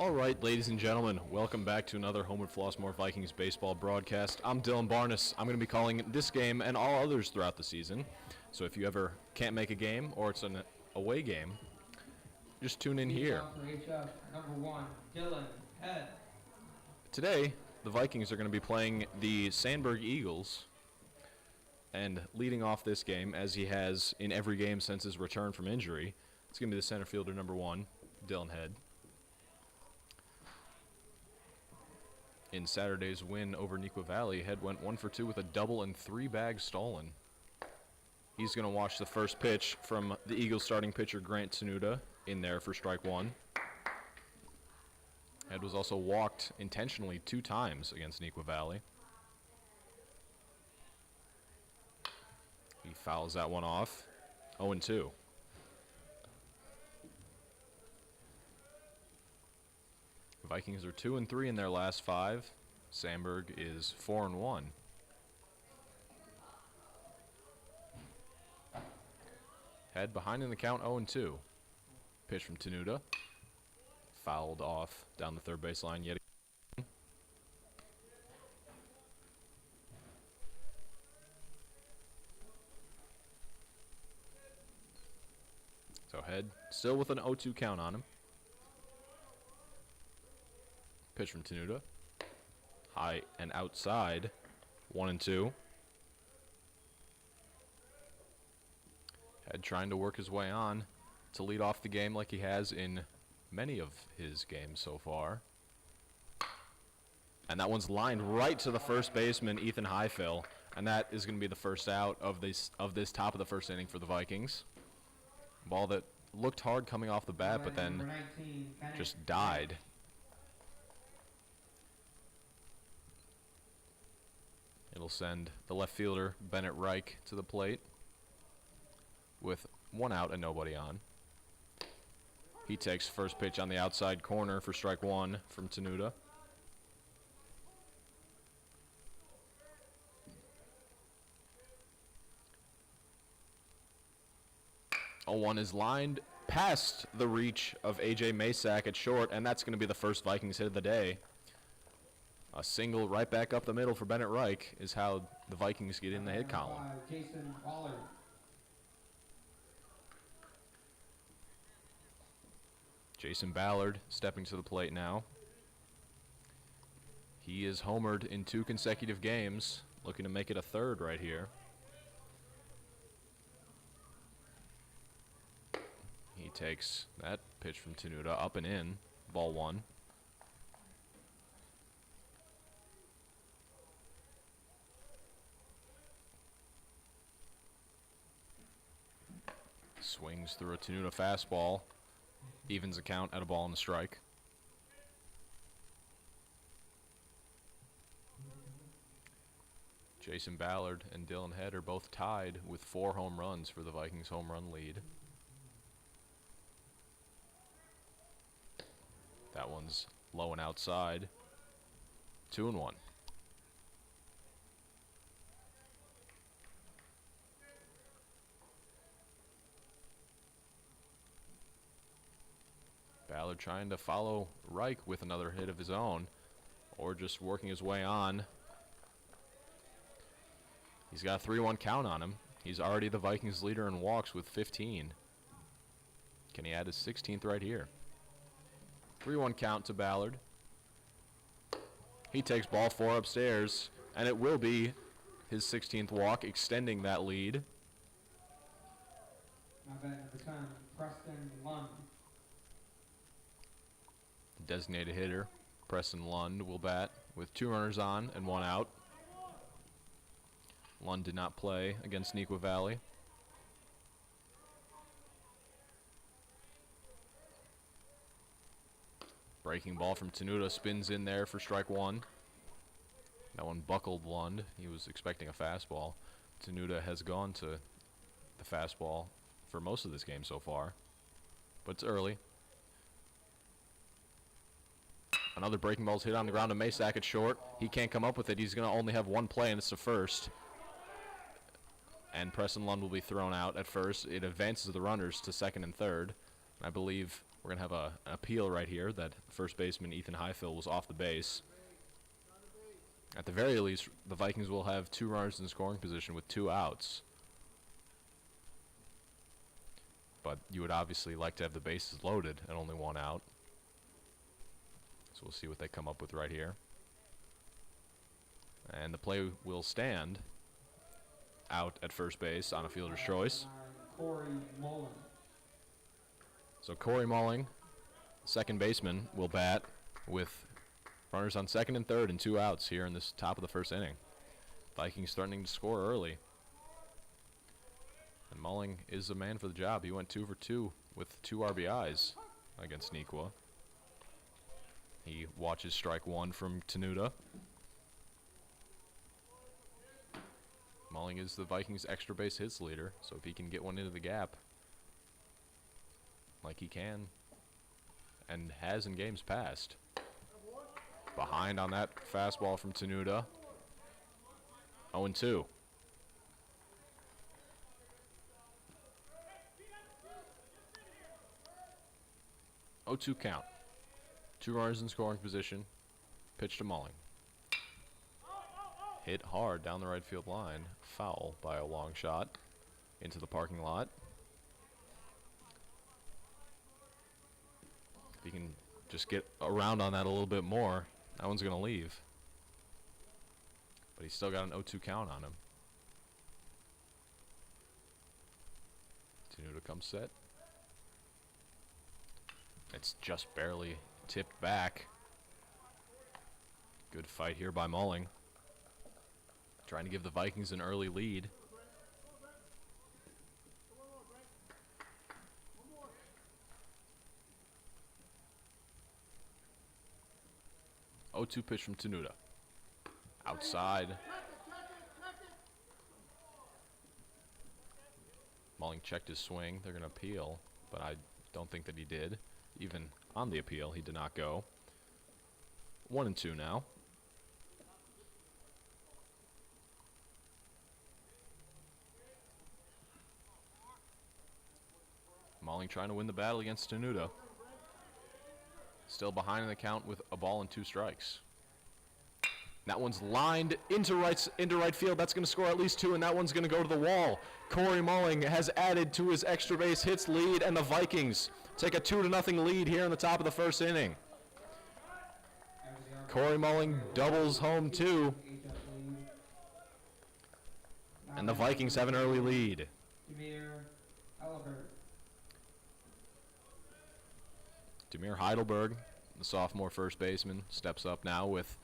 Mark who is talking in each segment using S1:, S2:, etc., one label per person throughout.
S1: All right, ladies and gentlemen, welcome back to another Homewood-Flossmoor Vikings baseball broadcast. I'm Dylan Barnes. I'm going to be calling this game and all others throughout the season. So if you ever can't make a game or it's an away game, just tune in here.
S2: Number 1, Dylan, head.
S1: Today, the Vikings are going to be playing the Sandburg Eagles. And leading off this game, as he has in every game since his return from injury, it's going to be the center fielder number 1, Dylan Head. In Saturday's win over Neuqua Valley, Head went 1 for 2 with a double and 3 bags stolen. He's going to watch the first pitch from the Eagles starting pitcher Grant Tenuta in there for strike 1. Head was also walked intentionally 2 times against Neuqua Valley. He fouls that one off. 0-2. Vikings are 2-3 in their last 5. Sandburg is 4-1. Head behind in the count, 0-2. Pitch from Tenuta. Fouled off down the third base line yet again. So Head still with an 0-2 count on him. Pitch from Tenuta. High and outside. 1-2. Head trying to work his way on to lead off the game like he has in many of his games so far. And that one's lined right to the first baseman, Ethan Highfill. And that is going to be the first out of this top of the first inning for the Vikings. Ball that looked hard coming off the bat, but then just died. It'll send the left fielder, Bennett Reich, to the plate with 1 out and nobody on. He takes first pitch on the outside corner for strike 1 from Tenuta. A 1 is lined past the reach of A.J. Masak at short, and that's going to be the first Vikings hit of the day. A single right back up the middle for Bennett Reich is how the Vikings get in the hit column.
S2: Jason Ballard.
S1: Jason Ballard stepping to the plate now. He is homered in 2 consecutive games, looking to make it a third right here. He takes that pitch from Tenuta up and in, ball 1. Swings through a Tenuta fastball. Evens a count at a ball and a strike. Jason Ballard and Dylan Head are both tied with 4 home runs for the Vikings' home run lead. That one's low and outside. 2-1. Ballard trying to follow Reich with another hit of his own, or just working his way on. He's got a 3-1 count on him. He's already the Vikings leader in walks with 15. Can he add his 16th right here? 3-1 count to Ballard. He takes ball 4 upstairs, and it will be his 16th walk, extending that lead.
S2: Now batting for time, Preston Lund.
S1: Designated hitter Preston Lund will bat with 2 runners on and 1 out. Lund did not play against Neuqua Valley. Breaking ball from Tenuta spins in there for strike 1. That one buckled Lund. He was expecting a fastball. Tenuta has gone to the fastball for most of this game so far, but it's early. Another breaking ball's hit on the ground to Masak at short. He can't come up with it. He's going to only have 1 play, and it's to first. And Preston Lund will be thrown out at first. It advances the runners to second and third. I believe We're going to have an appeal right here that first baseman Ethan Highfill was off the base. At the very least, the Vikings will have 2 runners in scoring position with 2 outs. But you would obviously like to have the bases loaded and only 1 out. So we'll see what they come up with right here. And the play will stand out at first base on a fielder's choice.
S2: Corey Mullen.
S1: So Corey Mulling, second baseman, will bat with runners on second and third and 2 outs here in this top of the first inning. Vikings starting to score early. And Mulling is a man for the job. He went 2 for 2 with 2 RBIs against Nequa. He watches strike 1 from Tenuta. Mulling is the Vikings' extra base hits leader, so if he can get one into the gap, like he can, and has in games past. Behind on that fastball from Tenuta. 0-2. Count. 2 runners in scoring position. Pitch to Mulling. Hit hard down the right field line. Foul by a long shot into the parking lot. If he can just get around on that a little bit more, that one's going to leave. But he's still got an 0-2 count on him. Tenuta comes set. It's just barely tipped back. Good fight here by Mulling. Trying to give the Vikings an early lead. Oh-2 pitch from Tenuta. Outside. Mulling checked his swing. They're going to appeal, but I don't think that he did. Even on the appeal, he did not go. 1-2 now. Mulling trying to win the battle against Tenuta. Still behind in the count with a ball and 2 strikes. That one's lined into right field. That's going to score at least 2, and that one's going to go to the wall. Corey Mulling has added to his extra base hits lead, and the Vikings take a 2-0 lead here in the top of the first inning. Corey Mulling doubles home 2, and the Vikings have an early lead. Demir Heidelberg, the sophomore first baseman, steps up now with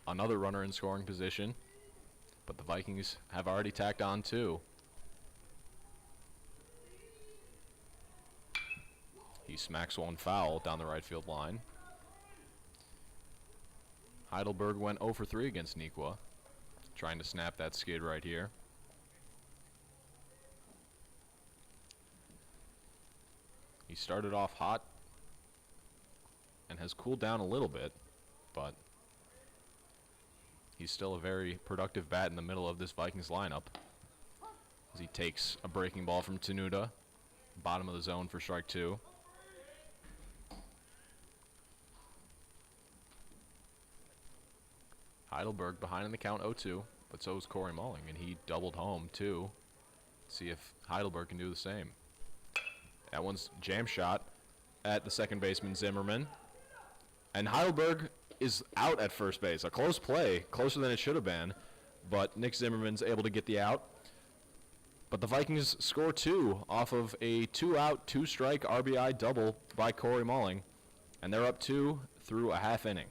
S1: another runner in scoring position, but the Vikings have already tacked on 2. He smacks one foul down the right field line. Heidelberg went 0 for 3 against Nequa, trying to snap that skid right here. He started off hot and has cooled down a little bit, but he's still a very productive bat in the middle of this Vikings lineup as he takes a breaking ball from Tenuta, bottom of the zone for strike 2. Heidelberg behind in the count 0-2, but so is Corey Mulling, and he doubled home too. See if Heidelberg can do the same. That one's jam shot at the second baseman Zimmerman. And Heidelberg is out at first base. A close play, closer than it should have been, but Nick Zimmerman's able to get the out. But the Vikings score 2 off of a 2-out, 2-strike RBI double by Corey Mulling, and they're up 2 through a half inning.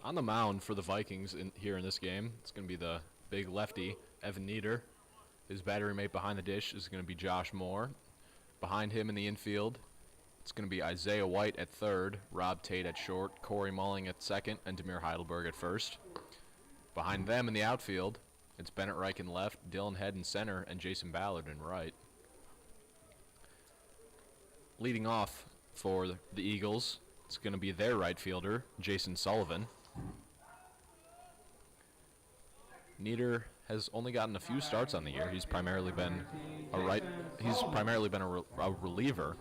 S1: On the mound for the Vikings here in this game, it's going to be the big lefty, Evan Nieder. His battery mate behind the dish is going to be Josh Moore. Behind him in the infield, it's going to be Isaiah White at third, Rob Tate at short, Corey Mulling at second, and Demir Heidelberg at first. Behind them in the outfield, it's Bennett Reich in left, Dylan Head in center, and Jason Ballard in right. Leading off for the Eagles, it's going to be their right fielder, Jason Sullivan. Nieder has only gotten a few starts on the year. He's primarily been a reliever.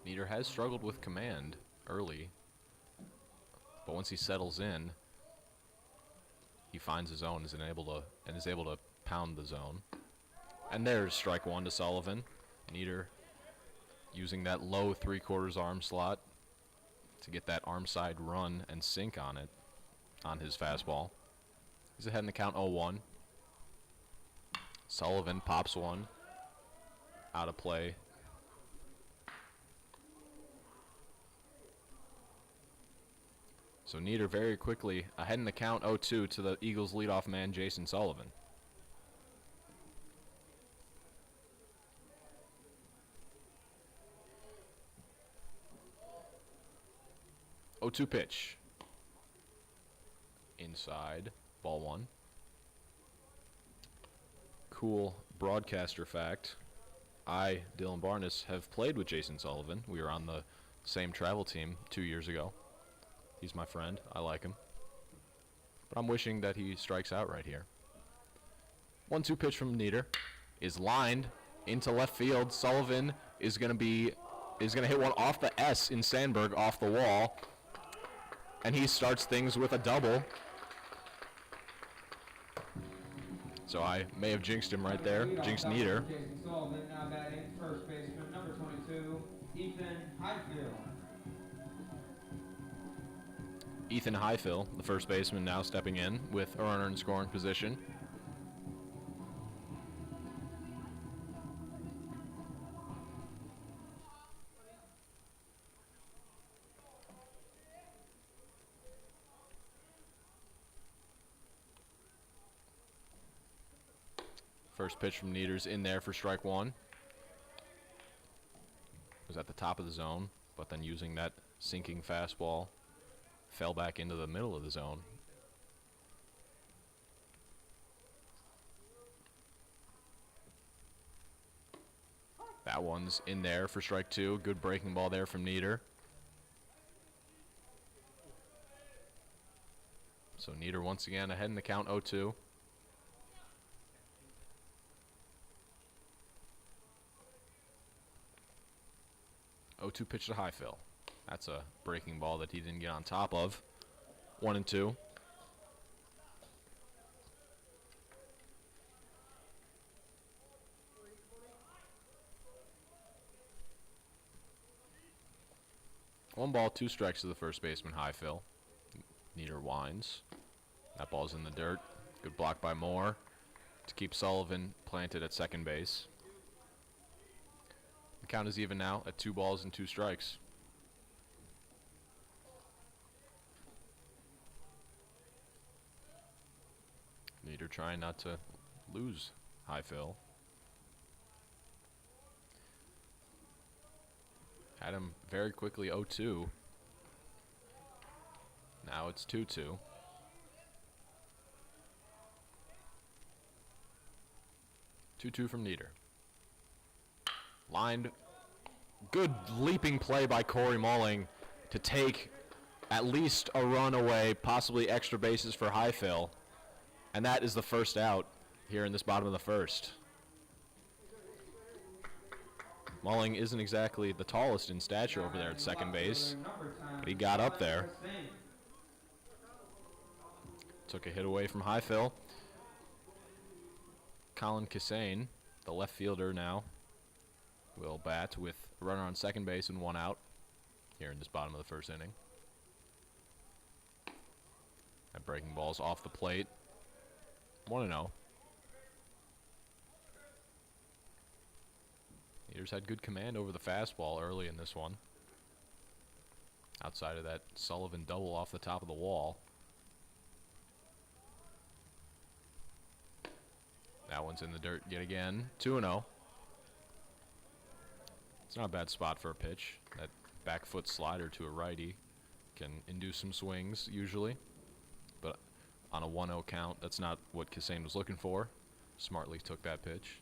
S1: Nieder has struggled with command early, but once he settles in, he finds his own and is able to pound the zone. And there's strike one to Sullivan. Nieder using that low 3/4 arm slot to get that arm side run and sink on it, on his fastball. He's ahead in the count 0-1. Sullivan pops one out of play. So Nieder very quickly ahead in the count 0-2 to the Eagles leadoff man, Jason Sullivan. 0-2 pitch. Inside, ball one. Cool broadcaster fact. I, Dylan Barnes, have played with Jason Sullivan. We were on the same travel team 2 years ago. He's my friend. I like him. But I'm wishing that he strikes out right here. 1-2 pitch from Nieder is lined into left field. Sullivan is going to hit one off the S in Sandburg off the wall. And he starts things with a double. So I may have jinxed him right there. Jinxed Nieder.
S2: Jason Sullivan now batting first baseman number 22, Ethan Highfield.
S1: Ethan Highfield, the first baseman, now stepping in with a runner in scoring position. First pitch from Nieder's in there for strike one. Was at the top of the zone, but then using that sinking fastball, fell back into the middle of the zone. That one's in there for strike two. Good breaking ball there from Nieder. So Nieder once again ahead in the count 0-2. Pitch to Highfield. That's a breaking ball that he didn't get on top of. 1-2. One ball, two strikes to the first baseman, Highfield. Nieder winds. That ball's in the dirt. Good block by Moore to keep Sullivan planted at second base. The count is even now at 2 balls and 2 strikes. Nieder trying not to lose Highfield. Had him very quickly 0-2. Now it's 2-2. 2-2 from Nieder. Lined. Good leaping play by Corey Mulling to take at least a run away, possibly extra bases for Highfield. And that is the first out here in this bottom of the first. Mulling isn't exactly the tallest in stature over there at second base, but he got up there. Took a hit away from Highfield. Colin Kissane, the left fielder now, will bat with a runner on second base and 1 out here in this bottom of the first inning. That breaking ball's off the plate. 1-0. Eaters had good command over the fastball early in this one. Outside of that Sullivan double off the top of the wall. That one's in the dirt yet again. 2-0. It's not a bad spot for a pitch. That back foot slider to a righty can induce some swings usually. But on a 1-0 count, that's not what Kassane was looking for. Smartly took that pitch.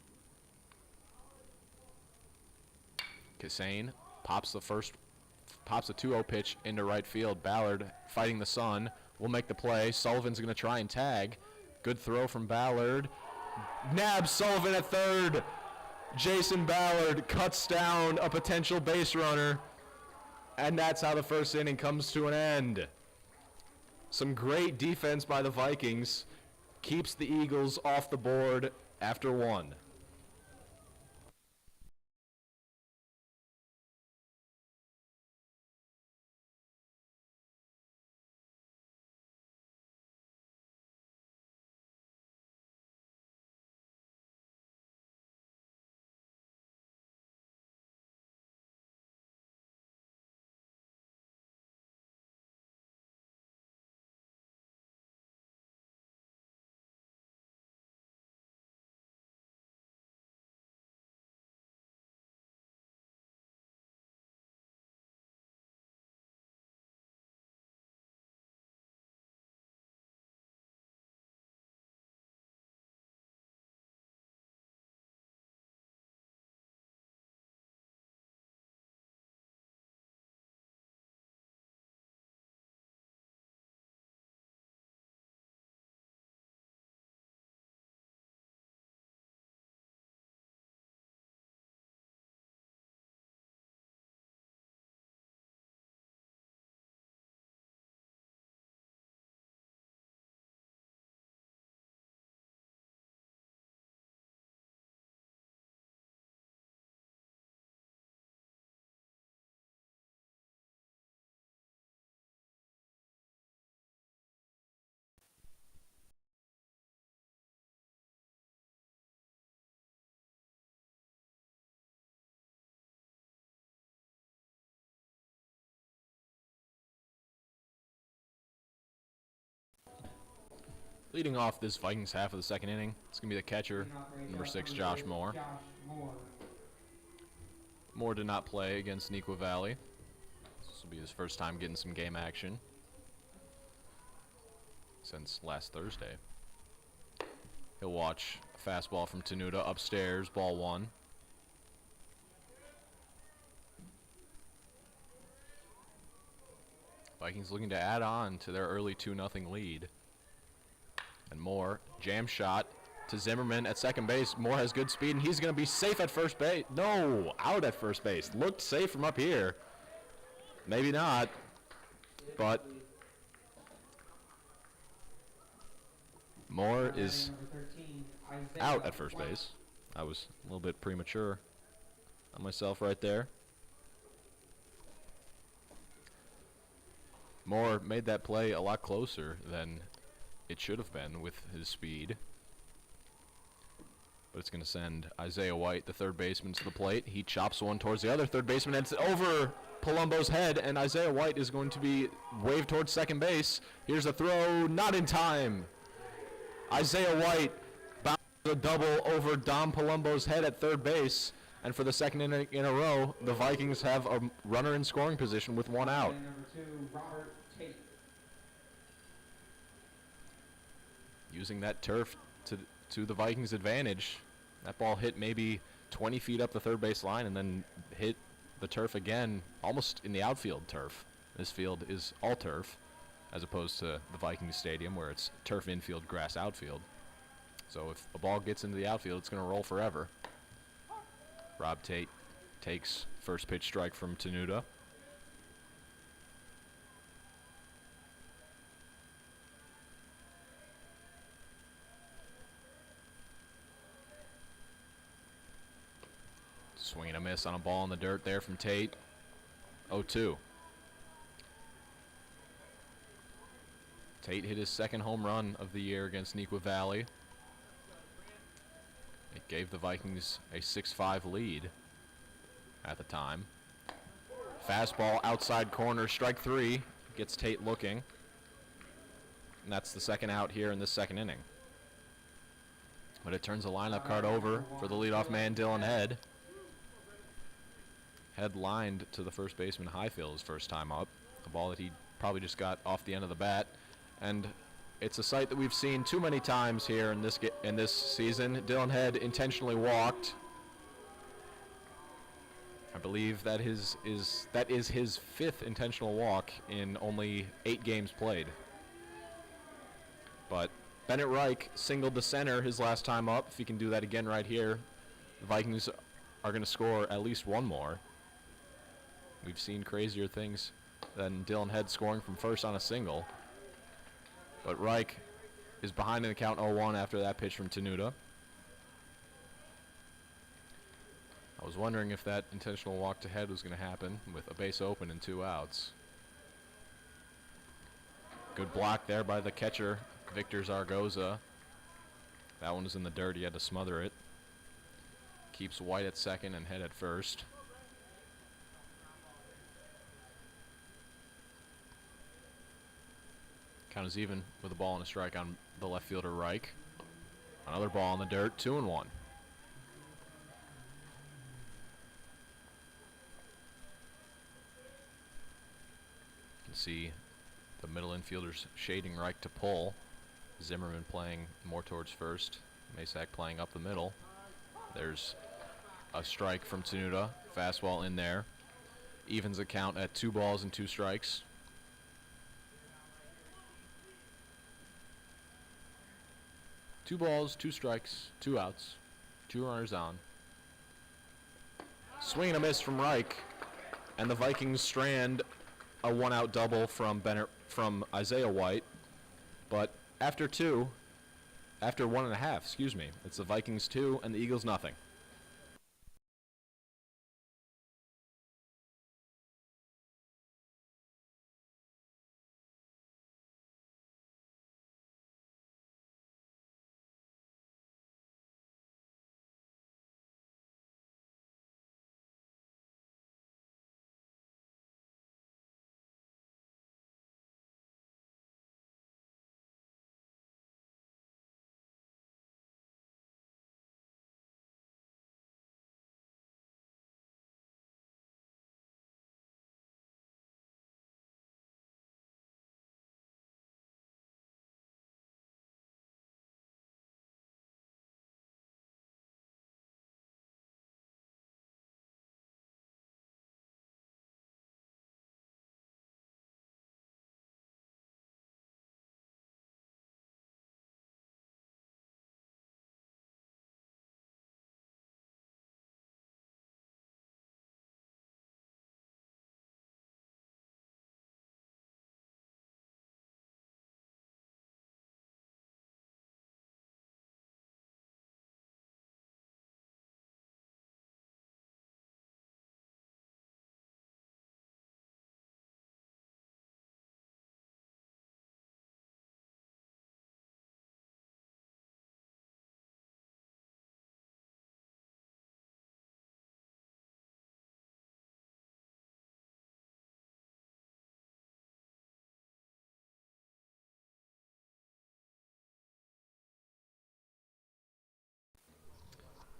S1: Kassane pops a 2-0 pitch into right field. Ballard fighting the sun will make the play. Sullivan's going to try and tag. Good throw from Ballard. Nabs Sullivan at third. Jason Ballard cuts down a potential base runner. And that's how the first inning comes to an end. Some great defense by the Vikings keeps the Eagles off the board after 1. Leading off this Vikings half of the second inning, it's going to be the catcher, number 6, Josh Moore. Moore did not play against Neuqua Valley. This will be his first time getting some game action since last Thursday. He'll watch a fastball from Tenuta upstairs, ball 1. Vikings looking to add on to their early 2-0 lead. And Moore, jam shot to Zimmerman at second base. Moore has good speed, and he's going to be safe at first base. No, out at first base. Looked safe from up here. Maybe not, but Moore is out at first base. I was a little bit premature on myself right there. Moore made that play a lot closer than it should have been with his speed. But it's going to send Isaiah White, the third baseman, to the plate. He chops one towards the other third baseman, and it's over Palumbo's head, and Isaiah White is going to be waved towards second base. Here's a throw, not in time. Isaiah White bounces a double over Dom Palumbo's head at third base, and for the second inning in a row, the Vikings have a runner in scoring position with one out. Using that turf to the Vikings' advantage. That ball hit maybe 20 feet up the third base line and then hit the turf again, almost in the outfield turf. This field is all turf, as opposed to the Vikings stadium where it's turf infield, grass outfield. So if a ball gets into the outfield, it's going to roll forever. Rob Tate takes first pitch strike from Tenuta. Swing and a miss on a ball in the dirt there from Tate. 0-2. Tate hit his second home run of the year against Neuqua Valley. It gave the Vikings a 6-5 lead at the time. Fastball outside corner, strike 3. Gets Tate looking. And that's the second out here in this second inning. But it turns the lineup card over for the leadoff man, Dylan Head. Head lined to the first baseman Highfield his first time up. A ball that he probably just got off the end of the bat. And it's a sight that we've seen too many times here in this season. Dylan Head intentionally walked. I believe that is his 5th intentional walk in only 8 games played. But Bennett Reich singled the center his last time up. If he can do that again right here, the Vikings are going to score at least one more. We've seen crazier things than Dylan Head scoring from first on a single. But Reich is behind in the count 0-1 after that pitch from Tenuta. I was wondering if that intentional walk to Head was going to happen with a base open and 2 outs. Good block there by the catcher, Victor Zaragoza. That one was in the dirt. He had to smother it. Keeps White at second and Head at first. Count is even with a ball and a strike on the left fielder Reich. Another ball in the dirt, 2-1. You can see the middle infielders shading Reich to pull. Zimmerman playing more towards first. Masak playing up the middle. There's a strike from Tenuta. Fastball in there. Evens the count at 2 balls and 2 strikes. Two balls, 2 strikes, 2 outs, 2 runners on. Swing and a miss from Reich, and the Vikings strand a 1-out double from Isaiah White. But after 1.5, excuse me, it's the Vikings 2 and the Eagles nothing.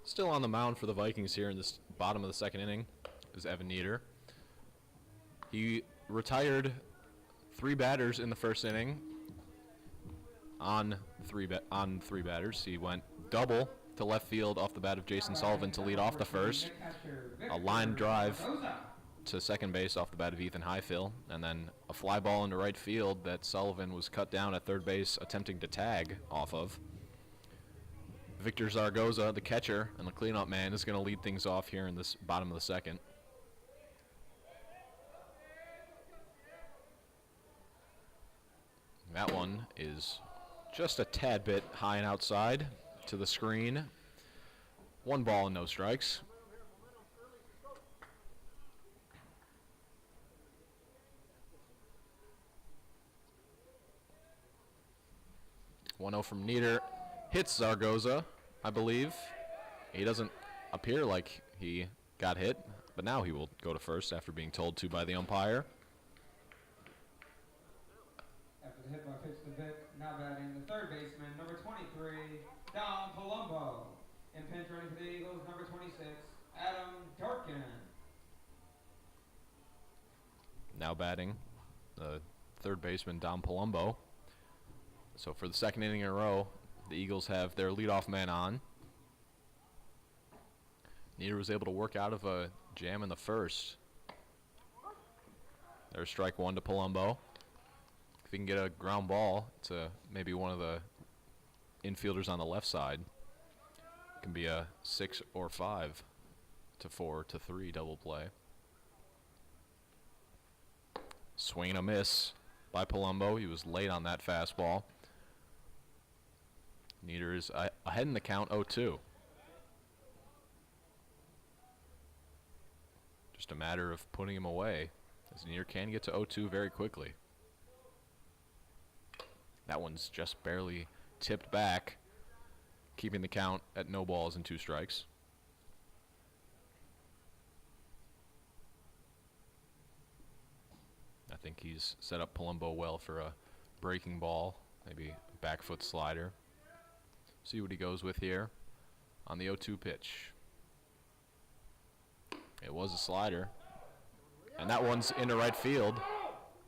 S1: Still on the mound for the Vikings here in this bottom of the second inning is Evan Nieder. He retired 3 batters in the first inning on 3 batters. He went double to left field off the bat of Jason Sullivan to lead off the first. A line drive to second base off the bat of Ethan Highfield, and then a fly ball into right field that Sullivan was cut down at third base attempting to tag off of. Victor Zaragoza, the catcher and the cleanup man, is going to lead things off here in this bottom of the second. That one is just a tad bit high and outside to the screen. 1 ball and no strikes. One 0 from Nieder. Hits Zaragoza, I believe. He doesn't appear like he got hit, but now he will go to first after being told to by the umpire.
S2: After the hit by pitch to Vic, now batting the third baseman, number 23, Don Palumbo. In pinch running for the Eagles, number 26, Adam Darkin.
S1: Now batting the third baseman, Don Palumbo. So for the second inning in a row, the Eagles have their leadoff man on. Nieder was able to work out of a jam in the first. There's strike one to Palumbo. If he can get a ground ball to maybe one of the infielders on the left side, it can be a 6 or 5 to 4 to 3 double play. Swing and a miss by Palumbo. He was late on that fastball. Nieder is ahead in the count, 0-2. Just a matter of putting him away, as Nieder can get to 0-2 very quickly. That one's just barely tipped back, keeping the count at no balls and 2 strikes. I think he's set up Palumbo well for a breaking ball, maybe a back foot slider. See what he goes with here on the 0-2 pitch. It was a slider, and that one's into right field.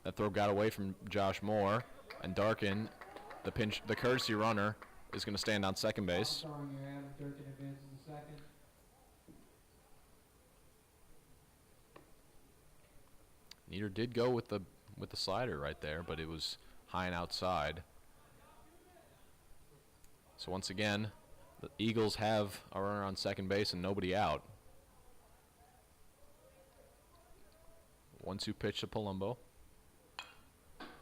S1: That throw got away from Josh Moore, and Darkin, the courtesy runner, is going to stand on second base. Nieder did go with the slider right there, but it was high and outside. So once again, the Eagles have a runner on second base and nobody out. 1-2 pitch to Palumbo.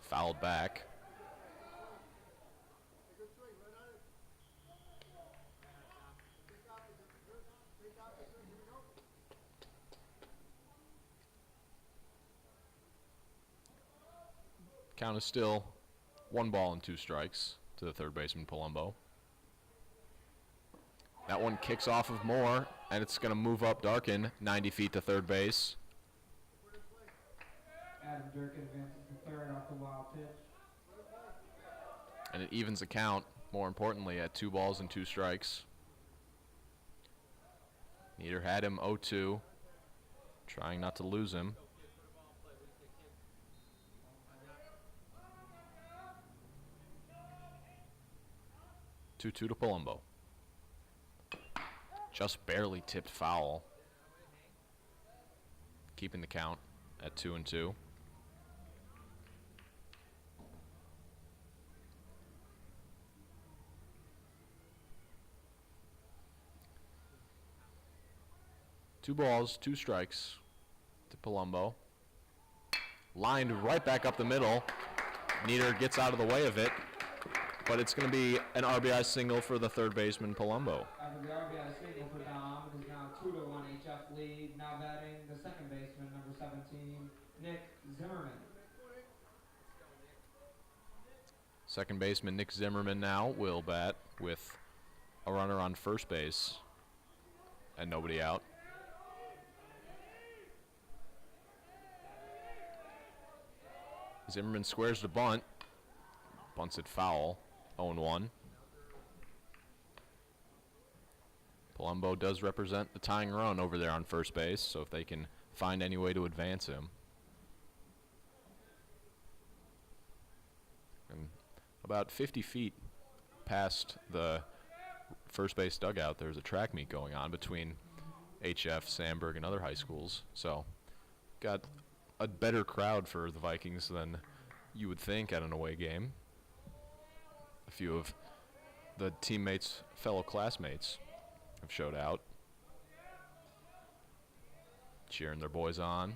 S1: Fouled back. Count is still 1 ball and 2 strikes to the third baseman, Palumbo. That one kicks off of Moore, and it's going to move up Darkin 90 feet to third base.
S2: Adam Darkin advances to third off the wild pitch.
S1: And it evens the count, more importantly, at 2 balls and 2 strikes. Nieder had him 0-2, trying not to lose him. Two to Palumbo. Just barely tipped foul, keeping the count at 2-2. Two balls, 2 strikes to Palumbo. Lined right back up the middle. Nieder gets out of the way of it, but it's going to be an RBI single for the third baseman, Palumbo.
S2: After the RBI single for Dom, it is now 2-1 HF lead. Now batting the second baseman, number 17, Nick Zimmerman.
S1: Second baseman Nick Zimmerman now will bat with a runner on first base and nobody out. Zimmerman squares the bunt. Bunts it foul. 0-1. Palumbo does represent the tying run over there on first base, so if they can find any way to advance him. And about 50 feet past the first base dugout, there's a track meet going on between HF, Sandburg, and other high schools. So got a better crowd for the Vikings than you would think at an away game. A few of the teammates, fellow classmates, have showed out, cheering their boys on.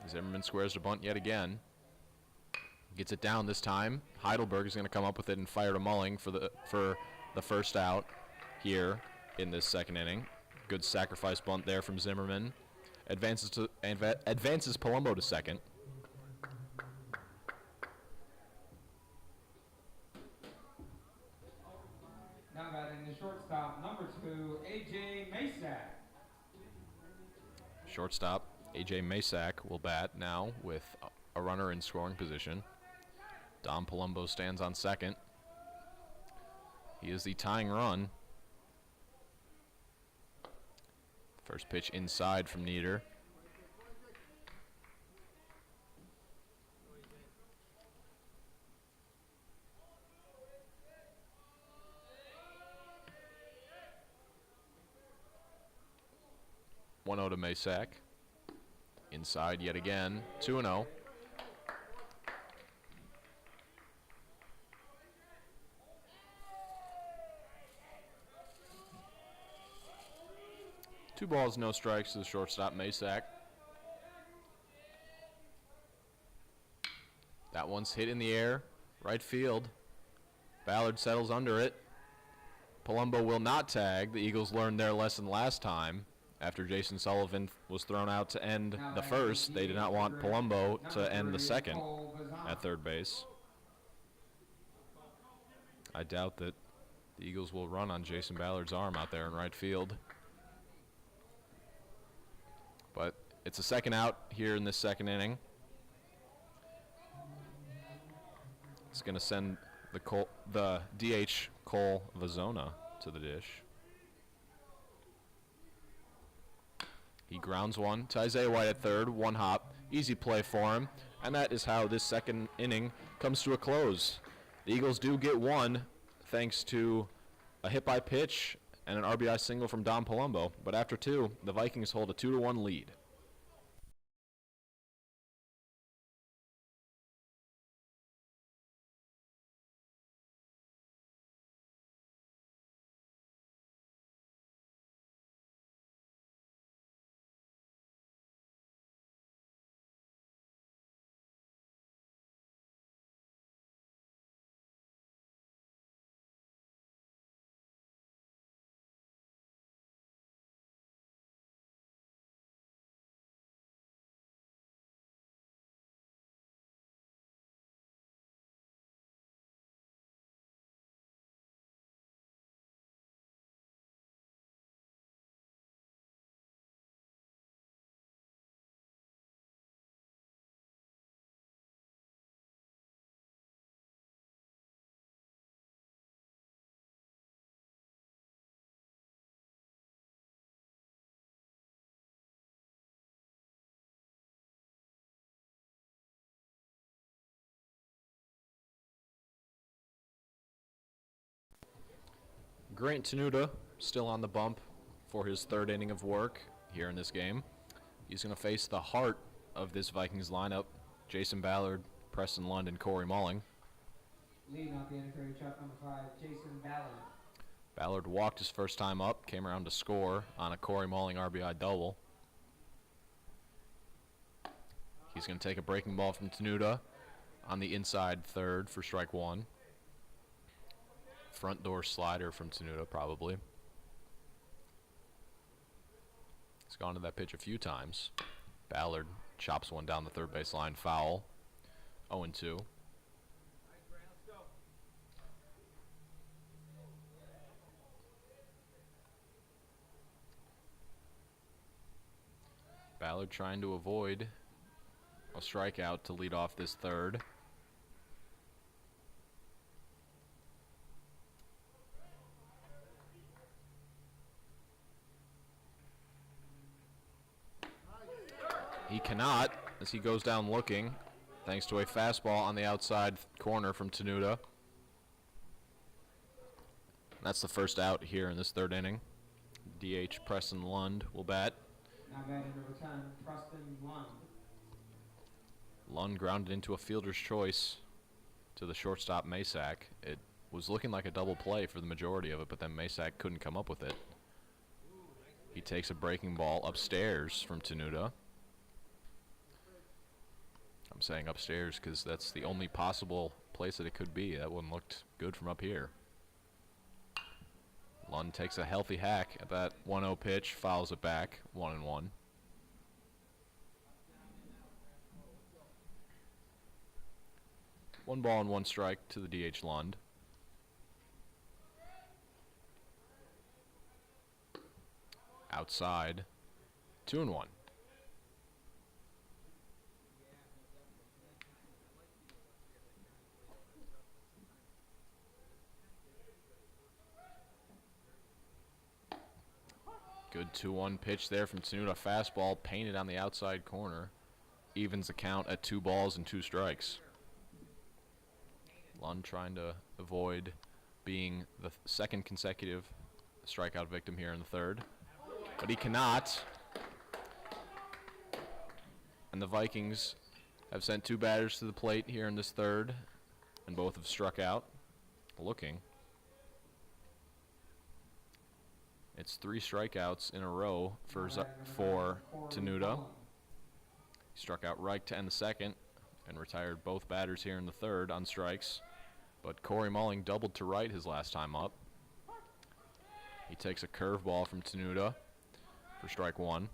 S1: Zimmerman squares the bunt yet again. Gets it down this time. Heidelberg is going to come up with it and fire to Mulling for the first out here in this second inning. Good sacrifice bunt there from Zimmerman. Advances Palumbo to second.
S2: Now batting the the shortstop, number 2, A.J. Masak.
S1: Shortstop A.J. Masak will bat now with a runner in scoring position. Dom Palumbo stands on second. He is the tying run. First pitch inside from Nieder. One 0 to Masak. Inside yet again. 2-0. Two balls, no strikes to the shortstop, Masak. That one's hit in the air, right field. Ballard settles under it. Palumbo will not tag. The Eagles learned their lesson last time. After Jason Sullivan was thrown out to end the first, they did not want Palumbo to end the second at third base. I doubt that the Eagles will run on Jason Ballard's arm out there in right field. But it's a second out here in this second inning. It's going to send the DH Cole Vazona to the dish. He grounds one to Isaiah White at third, one hop, easy play for him, and that is how this second inning comes to a close. The Eagles do get one thanks to a hit by pitch and an RBI single from Dom Palumbo, but after two, the Vikings hold a 2-1 lead. Grant Tenuta still on the bump for his third inning of work here in this game. He's going to face the heart of this Vikings lineup, Jason Ballard, Preston Lund, and Corey Mulling.
S2: Leading off the inning, truck number 5, Jason Ballard.
S1: Ballard walked his first time up, came around to score on a Corey Mulling RBI double. He's going to take a breaking ball from Tenuta on the inside third for strike one. Front door slider from Tenuta, probably. He's gone to that pitch a few times. Ballard chops one down the third base line, foul. 0-2. Ballard trying to avoid a strikeout to lead off this third. He cannot, as he goes down looking, thanks to a fastball on the outside corner from Tenuta. That's the first out here in this third inning. DH Preston Lund will bat.
S2: Now batting number 10, Preston Lund.
S1: Lund grounded into a fielder's choice to the shortstop Masak. It was looking like a double play for the majority of it, but then Masak couldn't come up with it. He takes a breaking ball upstairs from Tenuta. I'm saying upstairs because that's the only possible place that it could be. That one looked good from up here. Lund takes a healthy hack at that 1-0 pitch, fouls it back, 1-1. One ball and one strike to the DH Lund. outside. 2-1. Good 2-1 pitch there from Tenuta. Fastball painted on the outside corner. Evens the count at 2 balls and 2 strikes. Lund trying to avoid being the second consecutive strikeout victim here in the third. But he cannot. And the Vikings have sent 2 batters to the plate here in this third, and both have struck out. Looking. It's 3 strikeouts in a row for Tenuta. He struck out right to end the second and retired both batters here in the third on strikes. But Corey Mulling doubled to right his last time up. He takes a curveball from Tenuta for strike 1.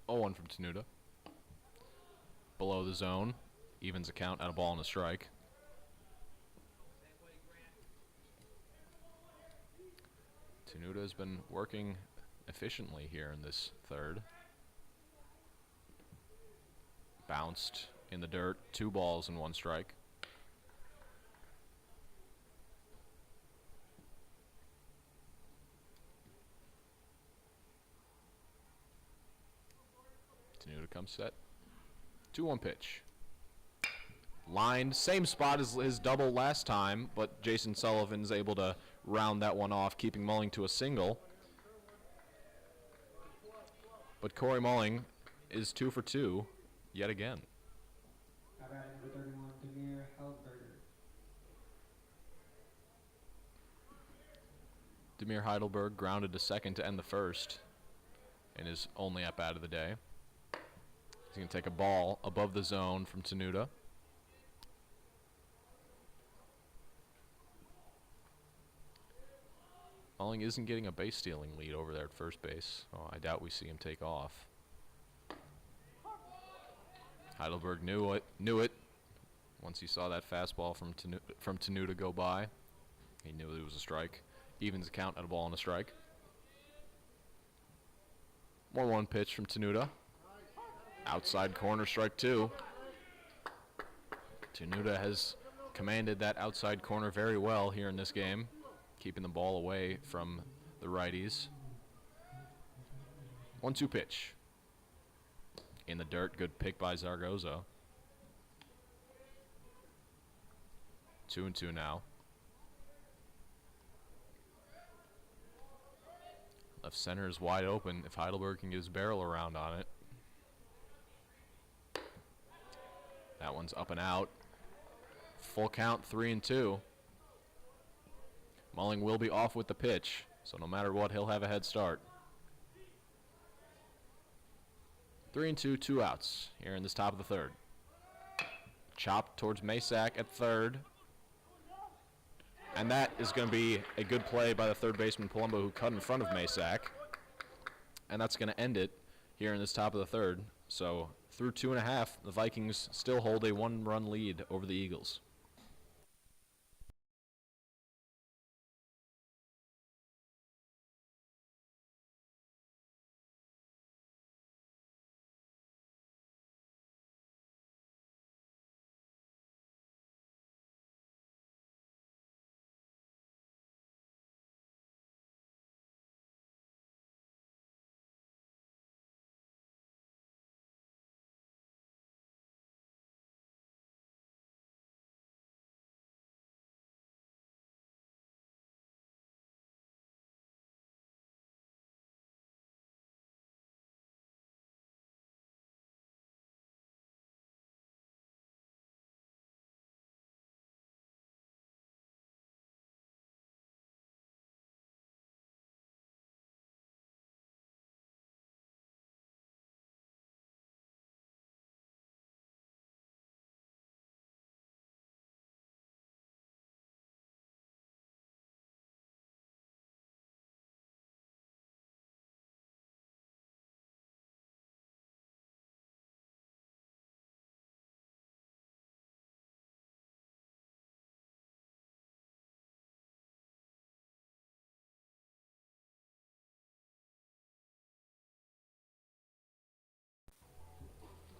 S1: Oh, 1 from Tenuta. Below the zone. Evens the count at a ball and a strike. Tenuta has been working efficiently here in this third. Bounced in the dirt, 2 balls and 1 strike. Tenuta comes set. 2-1 pitch. Lined, same spot as his double last time, but Jason Sullivan's able to round that one off, keeping Mulling to a single. But Corey Mulling is 2 for 2 yet again. Demir Heidelberg grounded to second to end the first in his only at-bat of the day. He's going to take a ball above the zone from Tenuta. Mulling isn't getting a base-stealing lead over there at first base. Oh, I doubt we see him take off. Heidelberg knew it. Once he saw that fastball from Tenuta go by, he knew it was a strike. Evens the count at a ball and a strike. 1-1 pitch from Tenuta. Outside corner, strike 2. Tenuta has commanded that outside corner very well here in this game, keeping the ball away from the righties. 1-2 pitch. In the dirt, good pick by Zaragoza. 2-2 now. Left center is wide open if Heidelberg can get his barrel around on it. That one's up and out. Full count, 3-2. Mulling will be off with the pitch, so no matter what, he'll have a head start. 3-2, 2 outs here in this top of the third. Chopped towards Masak at third. And that is going to be a good play by the third baseman Palumbo, who cut in front of Masak. And that's going to end it here in this top of the third. So through 2.5, the Vikings still hold a 1-run lead over the Eagles.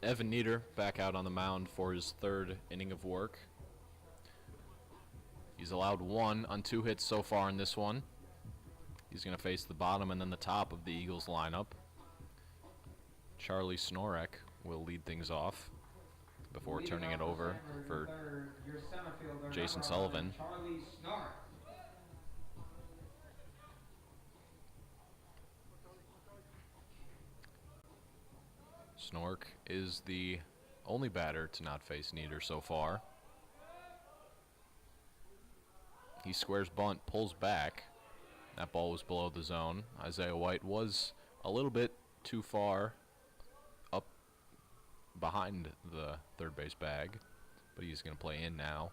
S1: Evan Nieder back out on the mound for his third inning of work. He's allowed 1 on 2 hits so far in this one. He's going to face the bottom and then the top of the Eagles lineup. Charlie Snorek will lead things off before turning it over for Jason Sullivan.
S2: Charlie Snorek.
S1: Snork is the only batter to not face Nieder so far. He squares bunt, pulls back. That ball was below the zone. Isaiah White was a little bit too far up behind the third base bag, but he's going to play in now.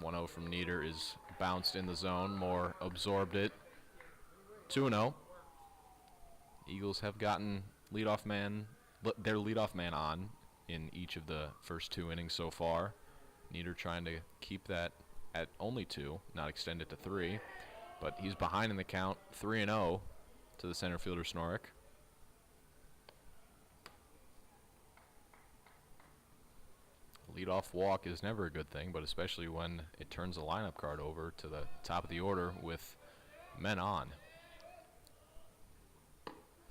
S1: 1-0 from Nieder is bounced in the zone. Moore absorbed it. 2-0. Eagles have gotten their leadoff man on in each of the first 2 innings so far. Nieder trying to keep that at only 2, not extend it to 3. But he's behind in the count, 3-0 to the center fielder Snorek. Leadoff walk is never a good thing, but especially when it turns the lineup card over to the top of the order with men on.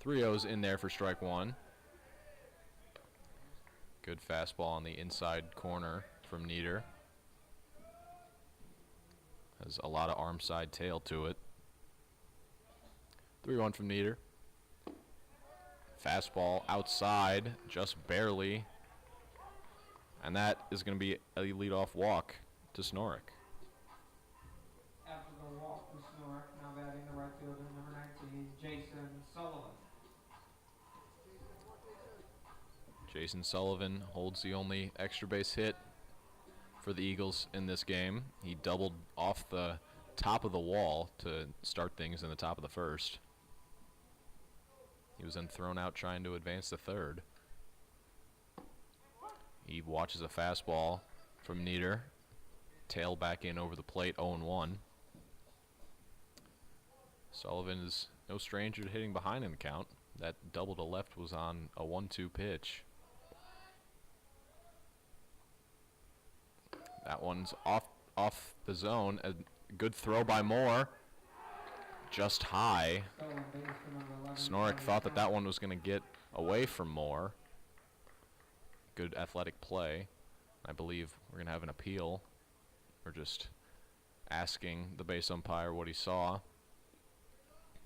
S1: 3-0's in there for strike 1. Good fastball on the inside corner from Nieder. Has a lot of arm side tail to it. 3-1 from Nieder. Fastball outside, just barely. And that is going to be a leadoff walk to Snorek.
S2: After the walk for Snorek, now batting the right fielder, number 19, Jason Sullivan.
S1: Jason Sullivan holds the only extra base hit for the Eagles in this game. He doubled off the top of the wall to start things in the top of the first. He was then thrown out trying to advance the third. He watches a fastball from Nieder. Tail back in over the plate, 0-1. Sullivan is no stranger to hitting behind in the count. That double to left was on a 1-2 pitch. That one's off the zone. A good throw by Moore. Just high. Snorek thought that one was going to get away from Moore. Good athletic play. I believe we're going to have an appeal. We're just asking the base umpire what he saw,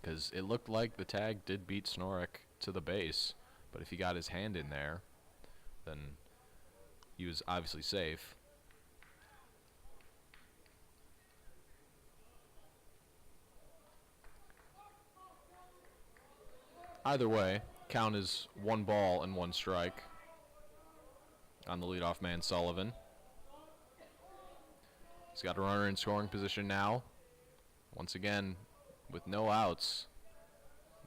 S1: because it looked like the tag did beat Snorek to the base, but if he got his hand in there, then he was obviously safe. Either way, count is 1 ball and 1 strike on the leadoff man, Sullivan. He's got a runner in scoring position now. Once again, with no outs.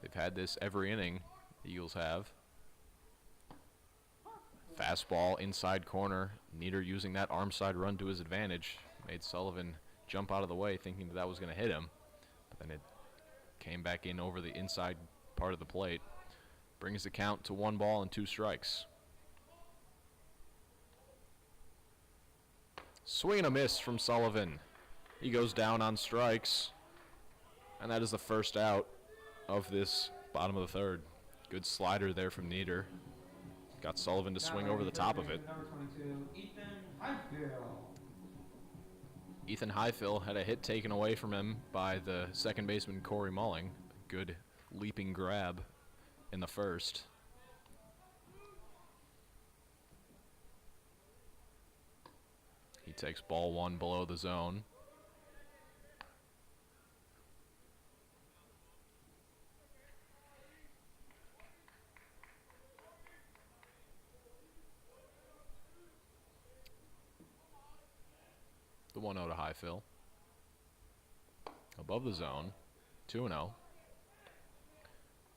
S1: They've had this every inning, the Eagles have. Fastball inside corner. Nieder using that arm side run to his advantage. Made Sullivan jump out of the way thinking that was going to hit him. But then it came back in over the inside part of the plate. Brings the count to 1 ball and 2 strikes. Swing and a miss from Sullivan. He goes down on strikes. And that is the first out of this bottom of the third. Good slider there from Nieder. Got Sullivan to swing over the top of it.
S2: Number 22, Ethan Highfield.
S1: Ethan Highfield had a hit taken away from him by the second baseman Corey Mulling. Good leaping grab in the first. He takes ball 1 below the zone. The 1-0 to Highfield. Above the zone, 2-0.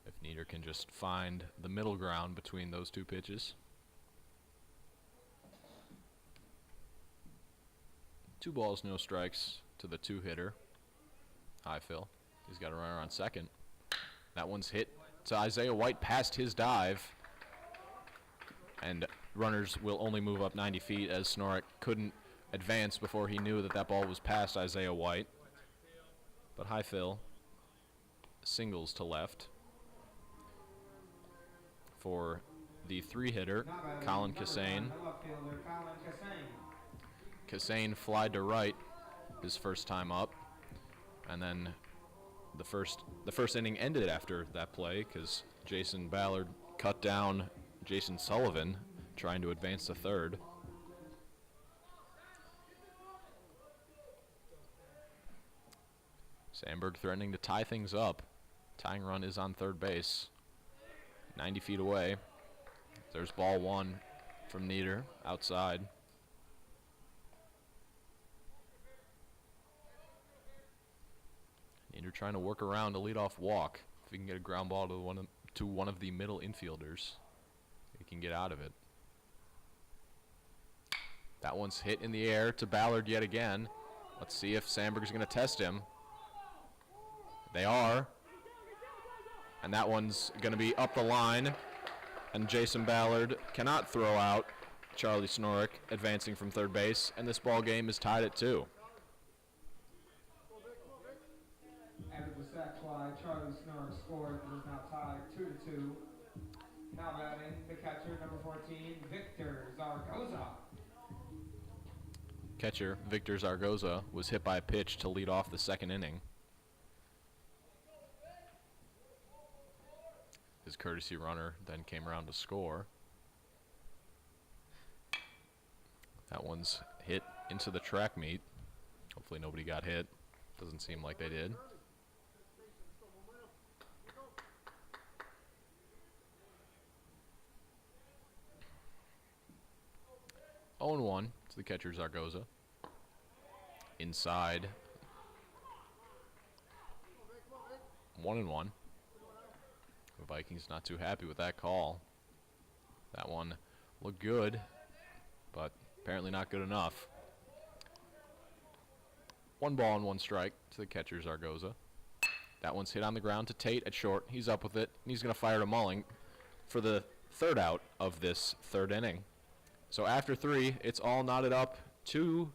S1: If Nieder can just find the middle ground between those 2 pitches. 2 balls, no strikes to the 2-hitter, Highfield. He's got a runner on second. That one's hit to Isaiah White past his dive. And runners will only move up 90 feet as Snorek couldn't advance before he knew that that ball was past Isaiah White. But high Phil singles to left for the three-hitter, Colin Cassane. Cassane flied to right his first time up, and then the first inning ended after that play because Jason Ballard cut down Jason Sullivan trying to advance to third. Sandburg threatening to tie things up. Tying run is on third base, 90 feet away. There's ball one from Nieder outside. Nieder trying to work around a leadoff walk. If he can get a ground ball to one of the middle infielders, he can get out of it. That one's hit in the air to Ballard yet again. Let's see if Sandburg's going to test him. They are. And that one's going to be up the line. And Jason Ballard cannot throw out Charlie Snorek, advancing from third base. And this ball game is tied at 2.
S2: After the sac fly, Charlie Snorek scored and is now tied 2-2. Now batting the catcher, number 14, Victor Zaragoza.
S1: Catcher Victor Zaragoza was hit by a pitch to lead off the second inning. His courtesy runner then came around to score. That one's hit into the track meet. Hopefully nobody got hit. Doesn't seem like they did. Oh, 0-1 to the catcher Zaragoza. Inside. 1-1. The Vikings not too happy with that call. That one looked good, but apparently not good enough. 1 ball and 1 strike to the catcher Zaragoza. That one's hit on the ground to Tate at short. He's up with it, and he's going to fire to Mulling for the third out of this third inning. So after 3, it's all knotted up 2-2.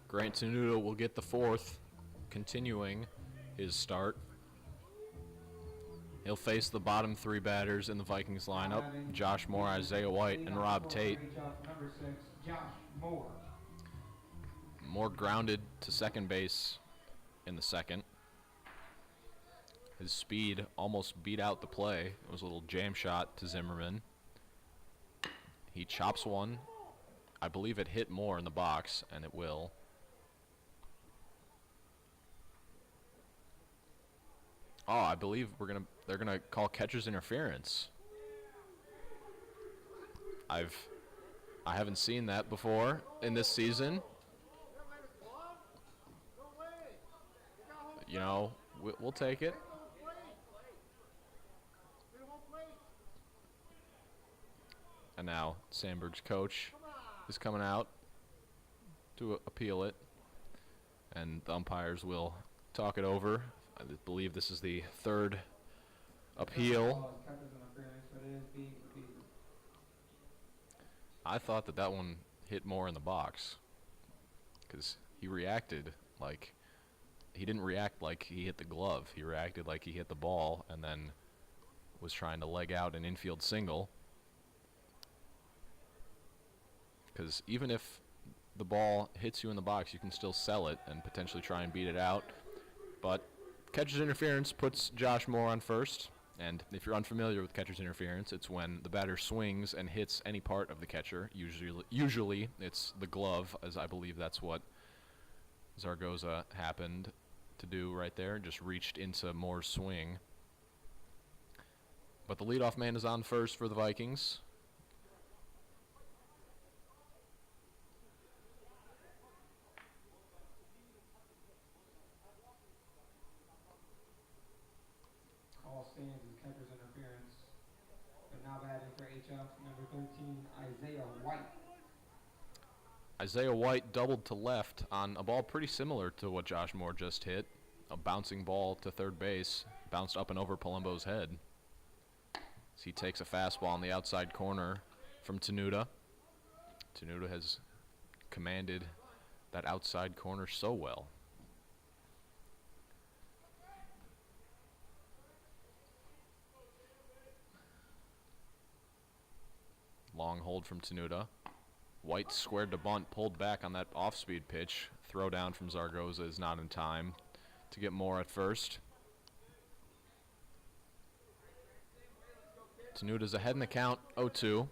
S1: Grant Tenuta will get the 4th, continuing his start. He'll face the bottom 3 batters in the Vikings lineup, Josh Moore, Isaiah White, and Rob Tate.
S2: Number 6, Josh Moore.
S1: Moore grounded to second base in the second. His speed almost beat out the play. It was a little jam shot to Zimmerman. He chops one. I believe it hit Moore in the box, and it will. Oh, I believe they're gonna call catcher's interference. I haven't seen that before in this season. You know, we'll take it. And now Sandburg's coach is coming out to appeal it, and the umpires will talk it over. I believe this is the third appeal. I thought that one hit more in the box because he reacted like he didn't react like he hit the glove. He reacted like he hit the ball and then was trying to leg out an infield single. Because even if the ball hits you in the box, you can still sell it and potentially try and beat it out. But catcher's interference puts Josh Moore on first. And if you're unfamiliar with catcher's interference, it's when the batter swings and hits any part of the catcher. Usually it's the glove, as I believe that's what Zaragoza happened to do right there. Just reached into Moore's swing. But the leadoff man is on first for the Vikings.
S2: Call stands as catcher's interference. But now batting for HF, number 13, Isaiah White.
S1: Isaiah White doubled to left on a ball pretty similar to what Josh Moore just hit. A bouncing ball to third base, bounced up and over Palumbo's head. As he takes a fastball on the outside corner from Tenuta. Tenuta has commanded that outside corner so well. Long hold from Tenuta. White squared to bunt, pulled back on that off-speed pitch. Throw down from Zaragoza is not in time to get Moore at first. Tenuta's ahead in the count, 0-2.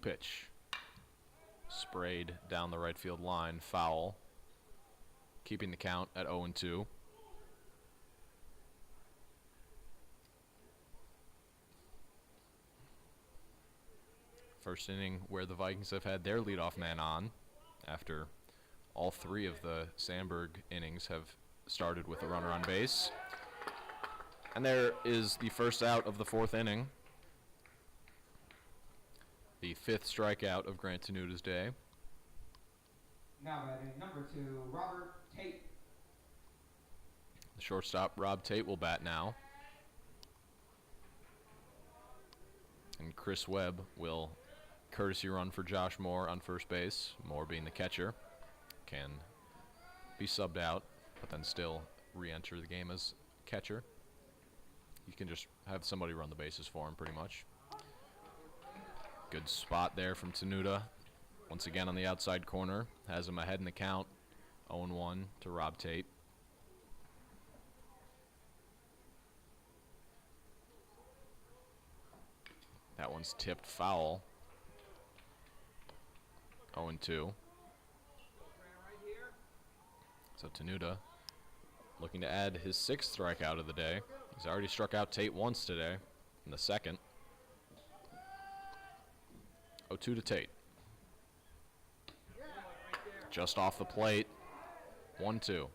S1: Pitch. Sprayed down the right field line, foul. Keeping the count at 0-2. First inning where the Vikings have had their leadoff man on after all three of the Sandburg innings have started with a runner on base. And there is the first out of the fourth inning. The fifth strikeout of Grant Tenuta's day.
S2: Now batting number 2, Robert Tate.
S1: The shortstop, Rob Tate, will bat now. And Chris Webb will courtesy run for Josh Moore on first base. Moore being the catcher. Can be subbed out, but then still re-enter the game as catcher. You can just have somebody run the bases for him pretty much. Good spot there from Tenuta. Once again on the outside corner. Has him ahead in the count. 0-1 to Rob Tate. That one's tipped foul. 0-2. So Tenuta looking to add his 6th strikeout of the day. He's already struck out Tate once today in the second. 0-2 to Tate. Just off the plate. 1-2.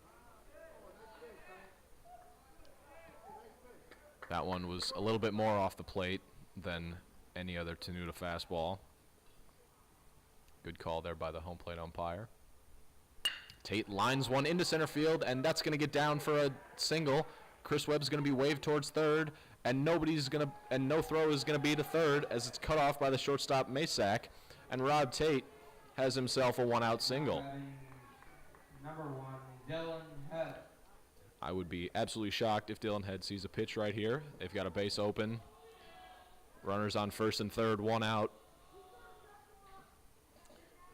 S1: That one was a little bit more off the plate than any other Tenuta fastball. Good call there by the home plate umpire. Tate lines one into center field, and that's going to get down for a single. Chris Webb's going to be waved towards third, and no throw is going to be to third as it's cut off by the shortstop Masak, and Rob Tate has himself a one-out single.
S2: Number 1, Dylan Head.
S1: I would be absolutely shocked if Dylan Head sees a pitch right here. They've got a base open. Runners on first and third, one out.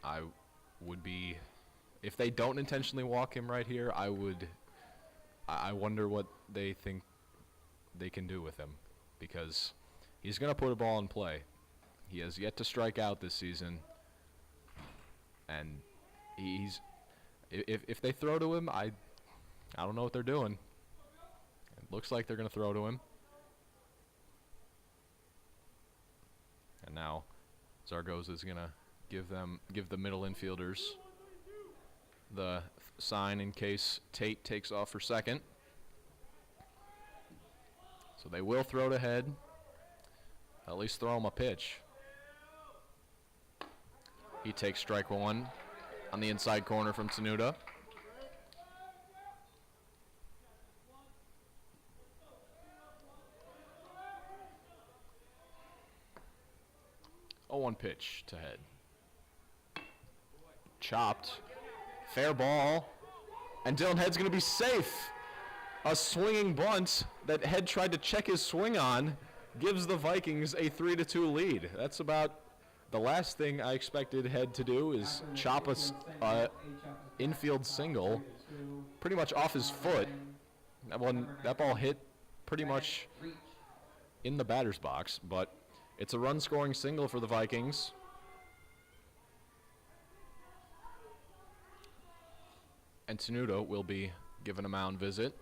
S1: I would be, if they don't intentionally walk him right here, I wonder what they think they can do with him, because he's going to put a ball in play. He has yet to strike out this season, and if they throw to him, I don't know what they're doing. It looks like they're going to throw to him. And now Zaragoza is going to give the middle infielders the sign in case Tate takes off for second. So they will throw to head. At least throw him a pitch. He takes strike one on the inside corner from Tenuta. Oh, one pitch to head. Chopped. Fair ball. And Dylan Head's going to be safe. A swinging bunt that Head tried to check his swing on gives the Vikings a 3-2 lead. That's about the last thing I expected Head to do is chop a infield single pretty much off his foot. That ball hit pretty much in the batter's box, but it's a run-scoring single for the Vikings. And Tenuta will be given a mound visit.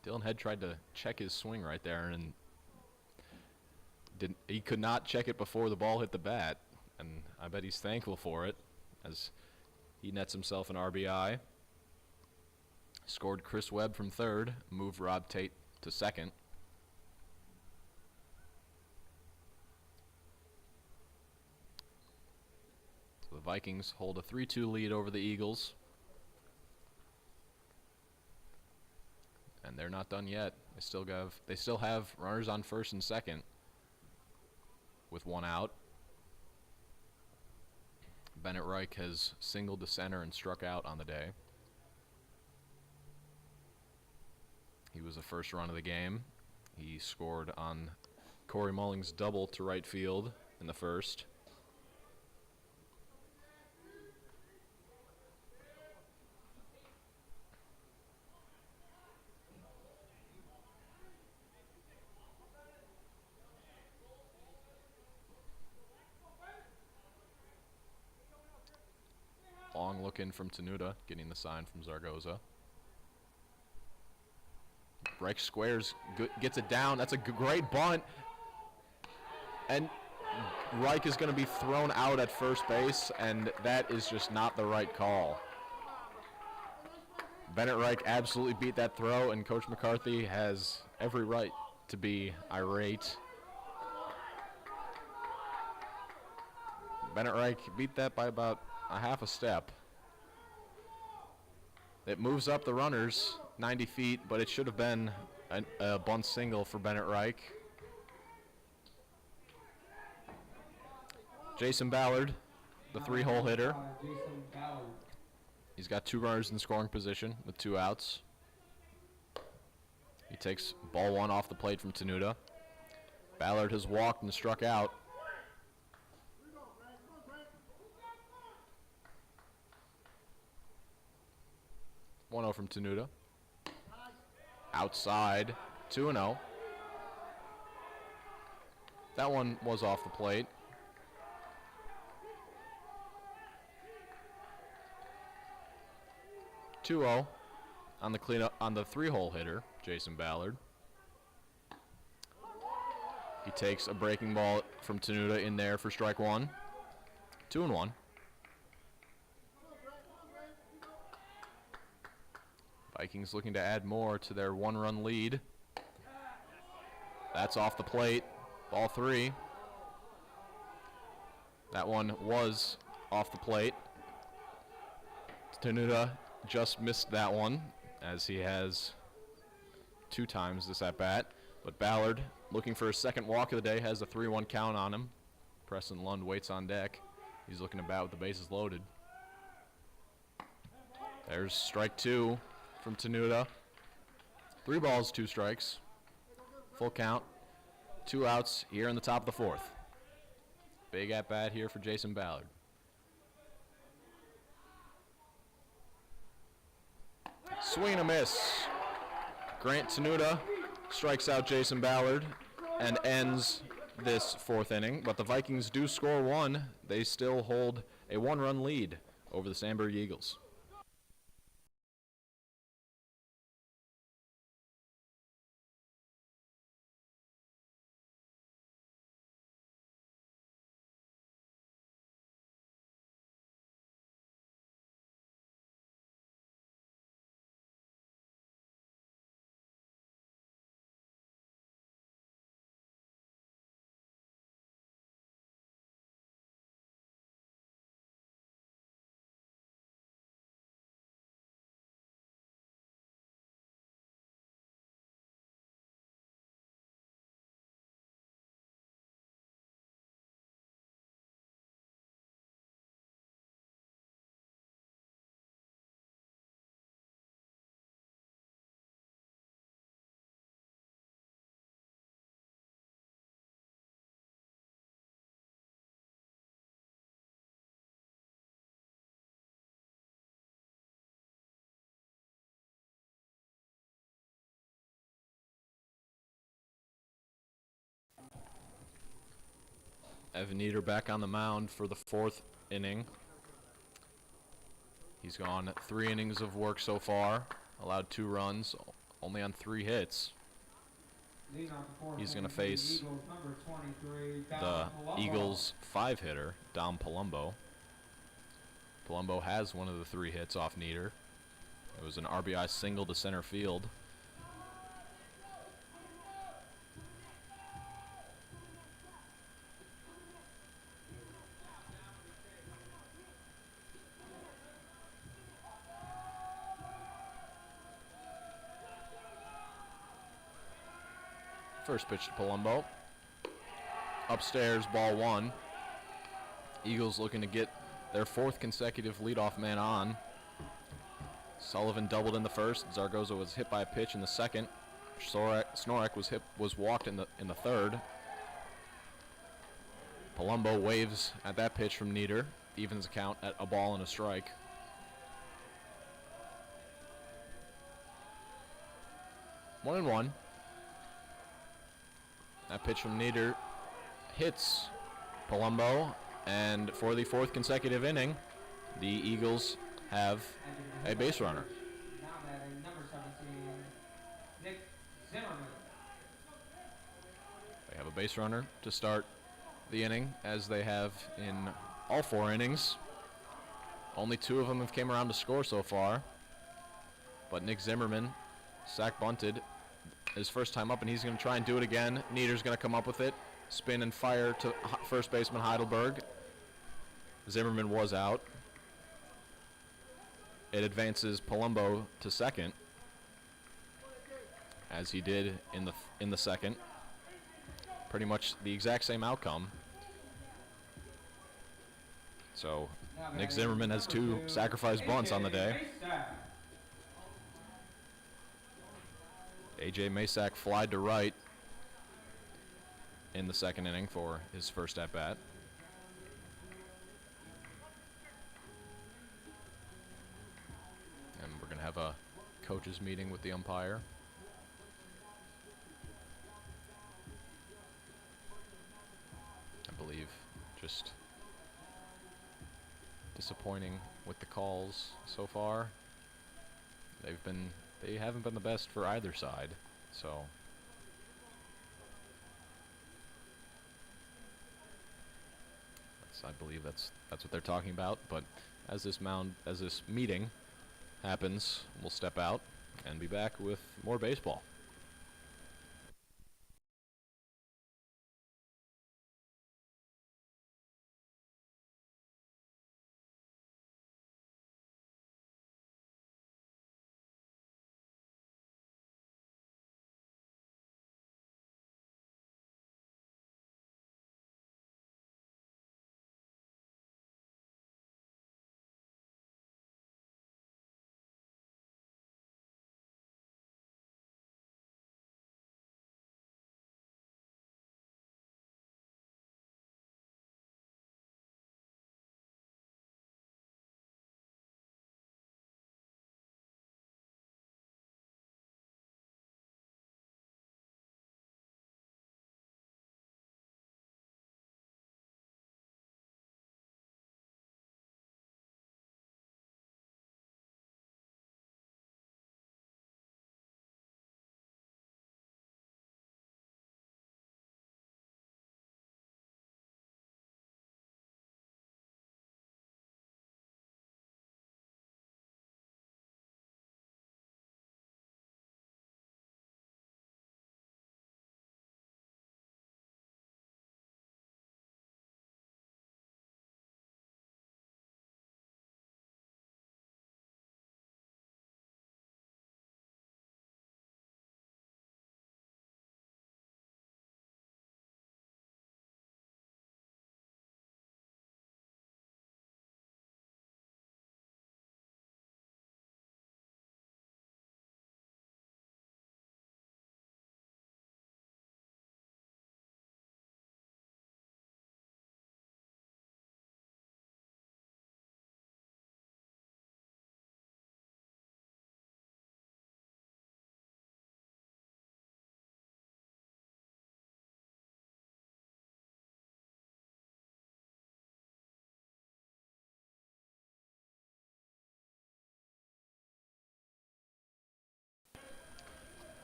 S1: Dylan Head tried to check his swing right there, and he could not check it before the ball hit the bat. And I bet he's thankful for it, as he nets himself an RBI. Scored Chris Webb from third, moved Rob Tate to second. So the Vikings hold a 3-2 lead over the Eagles. And they're not done yet. They still have runners on first and second with one out. Bennett Reich has singled to center and struck out on the day. He was the first run of the game. He scored on Corey Mulling's double to right field in the first. Long look in from Tenuta, getting the sign from Zaragoza. Reich squares, gets it down. That's a great bunt. And Reich is going to be thrown out at first base, and that is just not the right call. Bennett Reich absolutely beat that throw, and Coach McCarthy has every right to be irate. Bennett Reich beat that by about a half a step. It moves up the runners 90 feet, but it should have been a bunt single for Bennett Reich. Jason Ballard, the three-hole hitter. He's got two runners in scoring position with two outs. He takes ball one off the plate from Tenuta. Ballard has walked and struck out. 1-0 from Tenuta. Outside, 2-0. That one was off the plate. 2-0 on the cleanup on the three-hole hitter, Jason Ballard. He takes a breaking ball from Tenuta in there for strike one. 2-1. Vikings looking to add more to their one-run lead. That's off the plate. Ball three. That one was off the plate. Tenuta just missed that one, as he has two times this at-bat. But Ballard, looking for his second walk of the day, has a 3-1 count on him. Preston Lund waits on deck. He's looking to bat with the bases loaded. There's strike two from Tenuta. 3 balls, 2 strikes. Full count. 2 outs here in the top of the fourth. Big at-bat here for Jason Ballard. Swing and a miss. Grant Tenuta strikes out Jason Ballard and ends this fourth inning. But the Vikings do score one. They still hold a 1-run lead over the Sandburg Eagles. Evan Nieder back on the mound for the 4th inning. He's gone 3 innings of work so far, allowed 2 runs, only on 3 hits. He's going to face the Eagles' 5-hitter, Dom Palumbo. Palumbo has one of the 3 hits off Nieder. It was an RBI single to center field. First pitch to Palumbo. Upstairs, ball 1. Eagles looking to get their 4th consecutive leadoff man on. Sullivan doubled in the first. Zaragoza was hit by a pitch in the second. Snorek was walked in the third. Palumbo waves at that pitch from Nieder. Evens the count at a ball and a strike. One and one. That pitch from Nieder hits Palumbo, and for the 4th consecutive inning, the Eagles have a base runner.
S2: Now batting number 17, Nick Zimmerman.
S1: They have a base runner to start the inning, as they have in all 4 innings. Only 2 of them have came around to score so far, but Nick Zimmerman sack bunted his first time up, and he's going to try and do it again. Nieder's going to come up with it, spin and fire to first baseman Heidelberg. Zimmerman was out. It advances Palumbo to second, as he did in the second. Pretty much the exact same outcome. So Nick Zimmerman has 2 sacrifice bunts on the day. A.J. Masak flied to right in the second inning for his first at-bat. And we're going to have a coaches meeting with the umpire. I believe just disappointing with the calls so far. They haven't been the best for either side, so I believe that's what they're talking about. But as this meeting happens, we'll step out and be back with more baseball.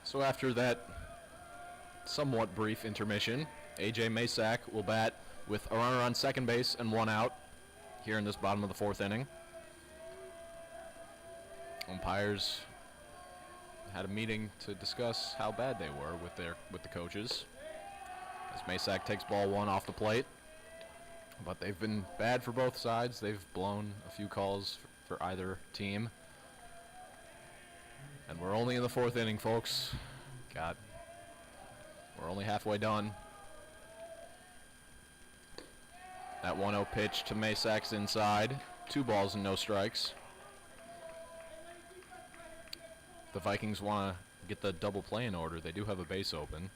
S1: So after that somewhat brief intermission, A.J. Masak will bat with a runner on second base and one out here in this bottom of the fourth inning. Umpires had a meeting to discuss how bad they were with the coaches. As Masak takes ball one off the plate, but they've been bad for both sides. They've blown a few calls for either team. And we're only in the fourth inning, folks. God, we're only halfway done. That 1-0 pitch to Masak's inside. 2 balls and no strikes. The Vikings want to get the double play in order. They do have a base open.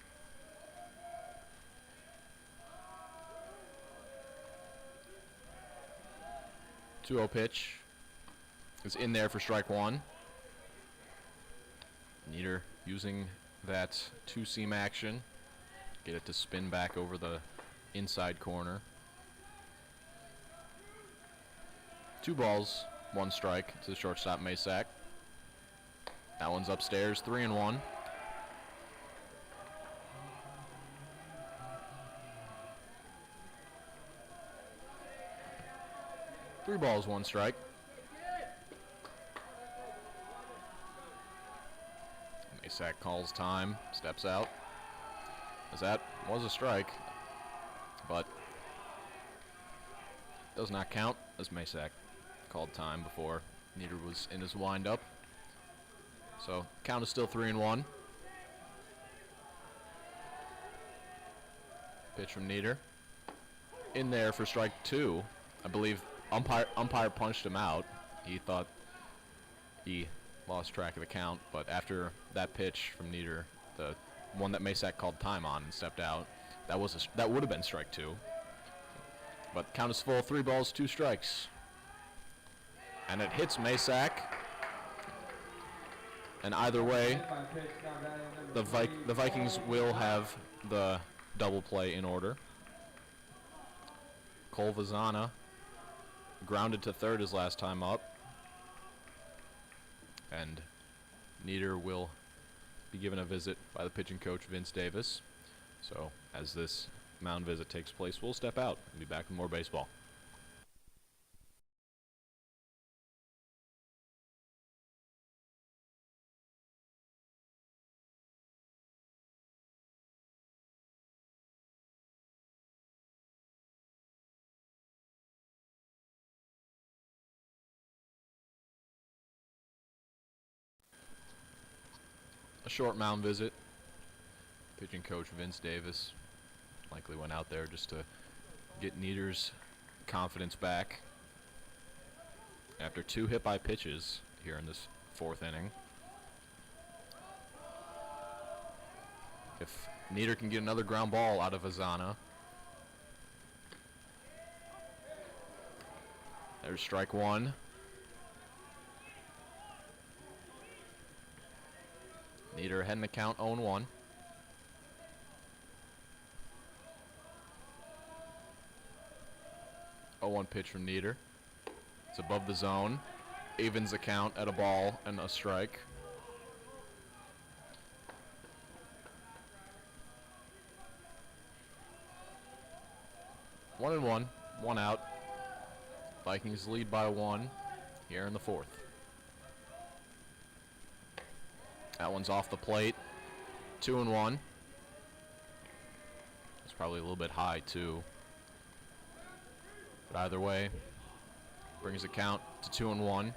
S1: The 2-0 pitch is in there for strike one. Nieder using that two-seam action. Get it to spin back over the inside corner. 2 balls, 1 strike to the shortstop Masak. That one's upstairs, 3-1. Three balls, 1 strike. Masak calls time, steps out. As that was a strike, but does not count as Masak called time before Nieder was in his windup. So count is still 3-1. Pitch from Nieder. In there for strike 2. I believe umpire punched him out. He thought he lost track of the count, but after that pitch from Nieder, the one that Masak called time on and stepped out, that would have been strike 2. But count is full, 3 balls, 2 strikes. And it hits Masak. And either way, the Vikings will have the double play in order. Cole Vazana grounded to third his last time up. And Nieder will be given a visit by the pitching coach, Vince Davis. So as this mound visit takes place, we'll step out and be back with more baseball. A short mound visit. Pitching coach Vince Davis likely went out there just to get Nieder's confidence back after 2 hit by pitches here in this fourth inning. If Nieder can get another ground ball out of Vazana. There's strike 1. Nieder ahead in the count, 0-1. A 0-1 pitch from Nieder. It's above the zone. Evens the count at a ball and a strike. One and one, 1 out. Vikings lead by 1 here in the fourth. That one's off the plate. 2-1. It's probably a little bit high too. But either way, brings the count to 2-1.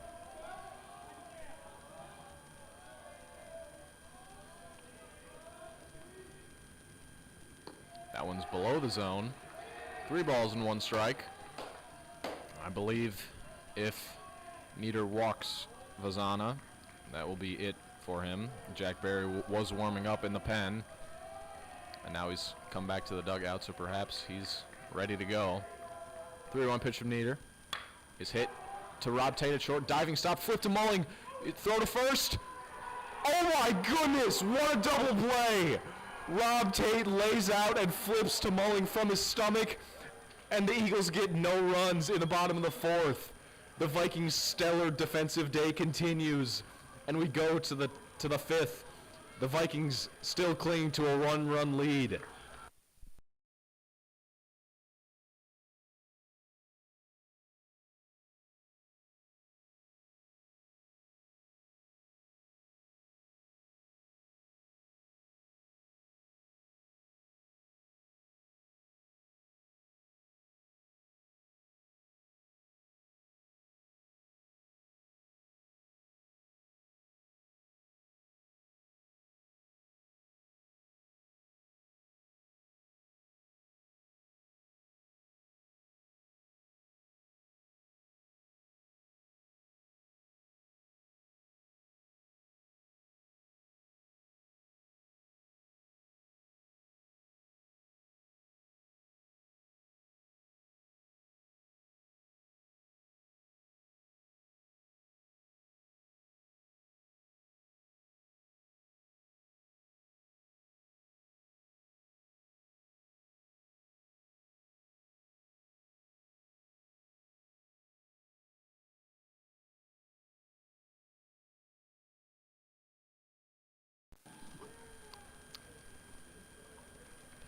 S1: That one's below the zone. 3 balls and 1 strike. I believe if Nieder walks Vazana, that will be it for him. Jack Berry was warming up in the pen, and now he's come back to the dugout, so perhaps he's ready to go. 3-1 pitch from Nieder is hit to Rob Tate at short. Diving stop, flip to Mulling, throw to first. Oh my goodness, what a double play! Rob Tate lays out and flips to Mulling from his stomach, and the Eagles get no runs in the bottom of the fourth. The Vikings' stellar defensive day continues, and we go to the fifth. The Vikings still cling to a one-run lead.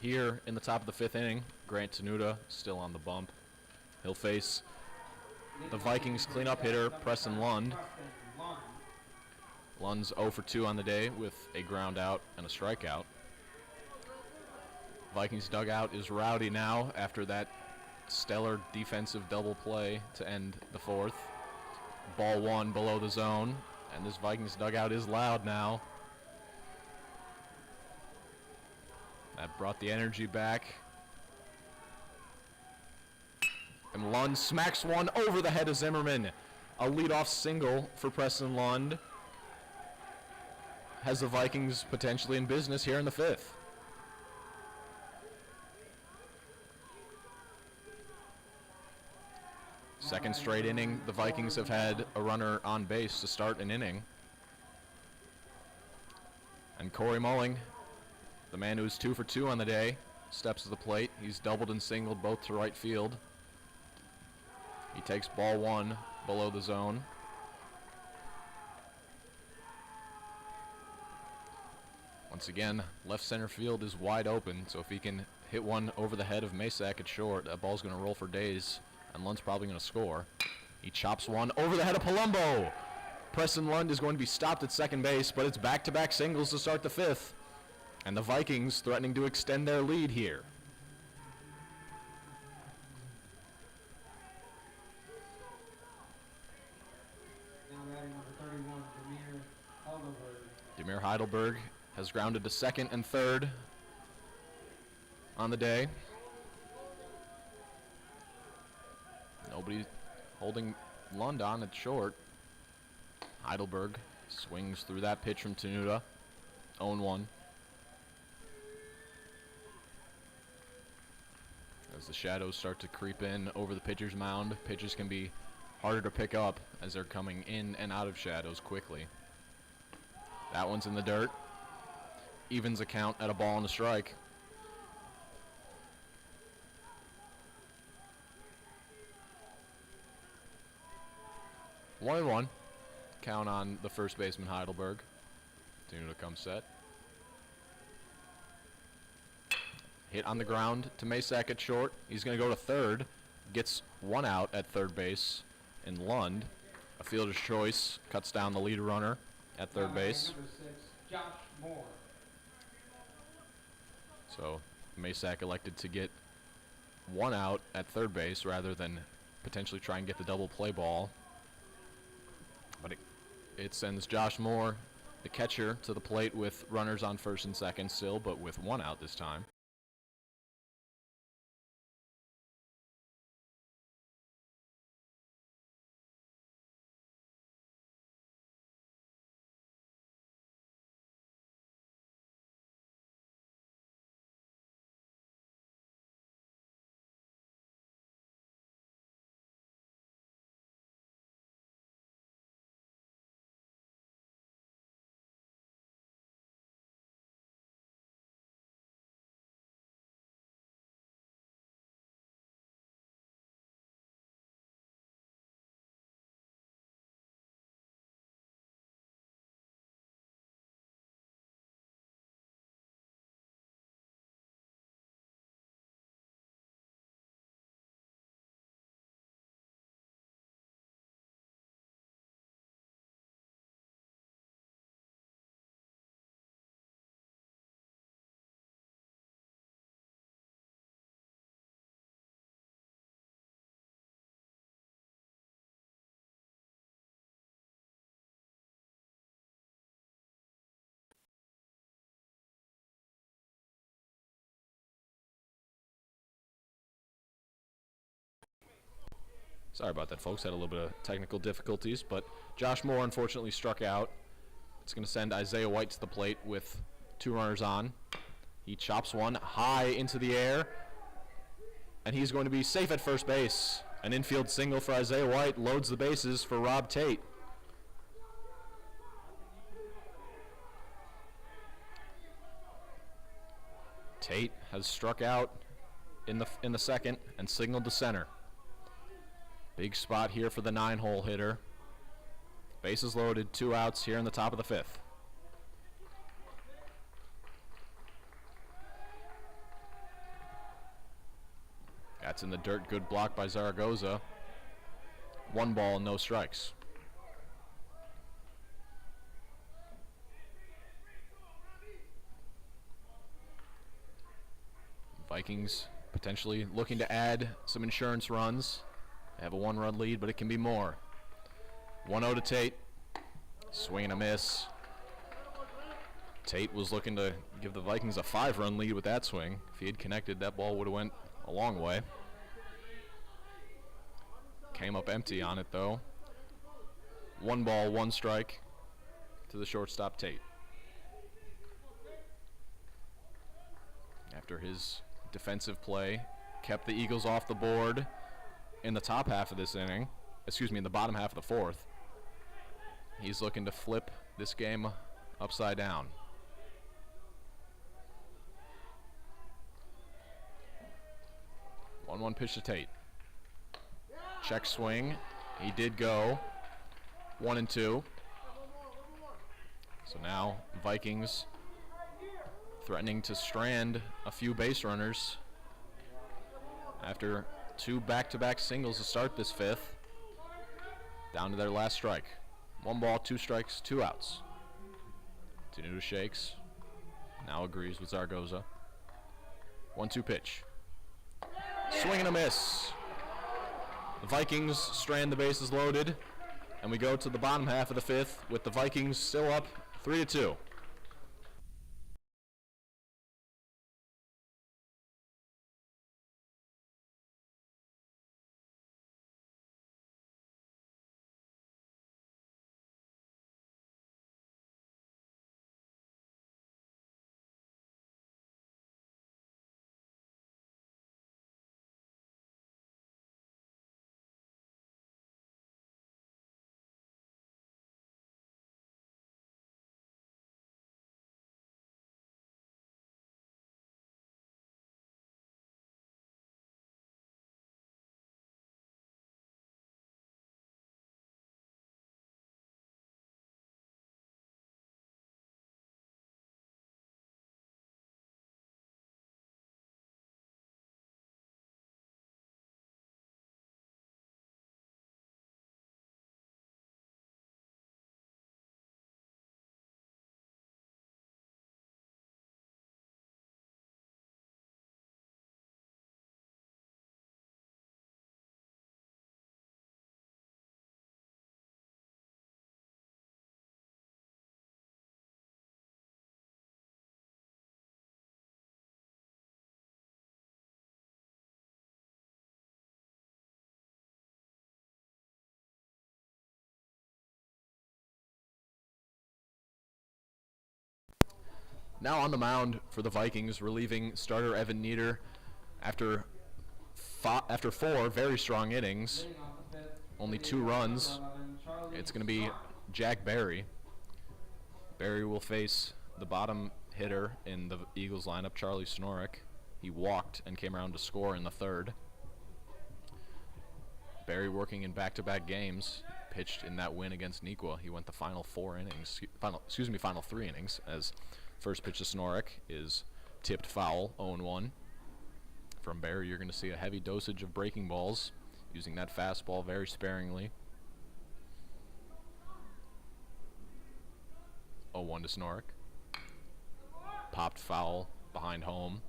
S1: Here in the top of the 5th inning, Grant Tenuta still on the bump. He'll face the Vikings cleanup hitter, Preston Lund. Lund's 0 for 2 on the day with a ground out and a strikeout. Vikings dugout is rowdy now after that stellar defensive double play to end the 4th. Ball 1 below the zone, and this Vikings dugout is loud now. That brought the energy back. And Lund smacks one over the head of Zimmerman. A leadoff single for Preston Lund has the Vikings potentially in business here in the 5th. Second straight inning, the Vikings have had a runner on base to start an inning. And Corey Mulling, the man who's 2 for 2 on the day, steps to the plate. He's doubled and singled both to right field. He takes ball 1 below the zone. Once again, left center field is wide open, so if he can hit one over the head of Masak at short, that ball's going to roll for days, and Lund's probably going to score. He chops one over the head of Palumbo. Preston Lund is going to be stopped at second base, but it's back-to-back singles to start the 5th. And the Vikings threatening to extend their lead here.
S2: Now batting number 31,
S1: Demir Heidelberg has grounded to second and third on the day. Nobody holding Lund on at short. Heidelberg swings through that pitch from Tenuta. 0-1. As the shadows start to creep in over the pitcher's mound, pitches can be harder to pick up as they're coming in and out of shadows quickly. That one's in the dirt. Evens a count at a ball and a strike. One and one. Count on the first baseman Heidelberg. Tenuta comes set. Hit on the ground to Masak at short. He's going to go to third. Gets one out at third base in Lund. A fielder's choice cuts down the lead runner at third base.
S2: Number 6, Josh Moore.
S1: So Masak elected to get one out at third base rather than potentially try and get the double play ball. But it sends Josh Moore, the catcher, to the plate with runners on first and second still, but with one out this time. Sorry about that, folks. Had a little bit of technical difficulties, but Josh Moore unfortunately struck out. It's going to send Isaiah White to the plate with 2 runners on. He chops one high into the air, and he's going to be safe at first base. An infield single for Isaiah White loads the bases for Rob Tate. Tate has struck out in the second and signaled to center. Big spot here for the 9-hole hitter. Bases loaded, 2 outs here in the top of the 5th. That's in the dirt, good block by Zaragoza. 1 ball, no strikes. Vikings potentially looking to add some insurance runs. They have a 1-run lead, but it can be more. 1-0 to Tate. Swing and a miss. Tate was looking to give the Vikings a 5-run lead with that swing. If he had connected, that ball would have went a long way. Came up empty on it, though. 1 ball, 1 strike to the shortstop, Tate. After his defensive play, kept the Eagles off the board in the top half of this inning. In the bottom half of the 4th. He's looking to flip this game upside down. One pitch to Tate. Check swing. He did go. 1-2. So now Vikings threatening to strand a few base runners after 2 back-to-back singles to start this 5th. Down to their last strike. 1 ball, 2 strikes, 2 outs. Tenuta shakes. Now agrees with Zaragoza. 1-2 pitch. Swing and a miss. The Vikings strand the bases loaded, and we go to the bottom half of the 5th with the Vikings still up 3-2. Now on the mound for the Vikings, relieving starter Evan Nieder after 4 very strong innings, only 2 runs. It's going to be Jack Berry. Berry will face the bottom hitter in the Eagles lineup, Charlie Snorik. He walked and came around to score in the 3rd. Berry working in back-to-back games, pitched in that win against Nequa. He went the final 3 innings as first pitch to Snorik is tipped foul, 0-1. From Berry, you're going to see a heavy dosage of breaking balls, using that fastball very sparingly. 0-1 to Snorik. Popped foul behind home.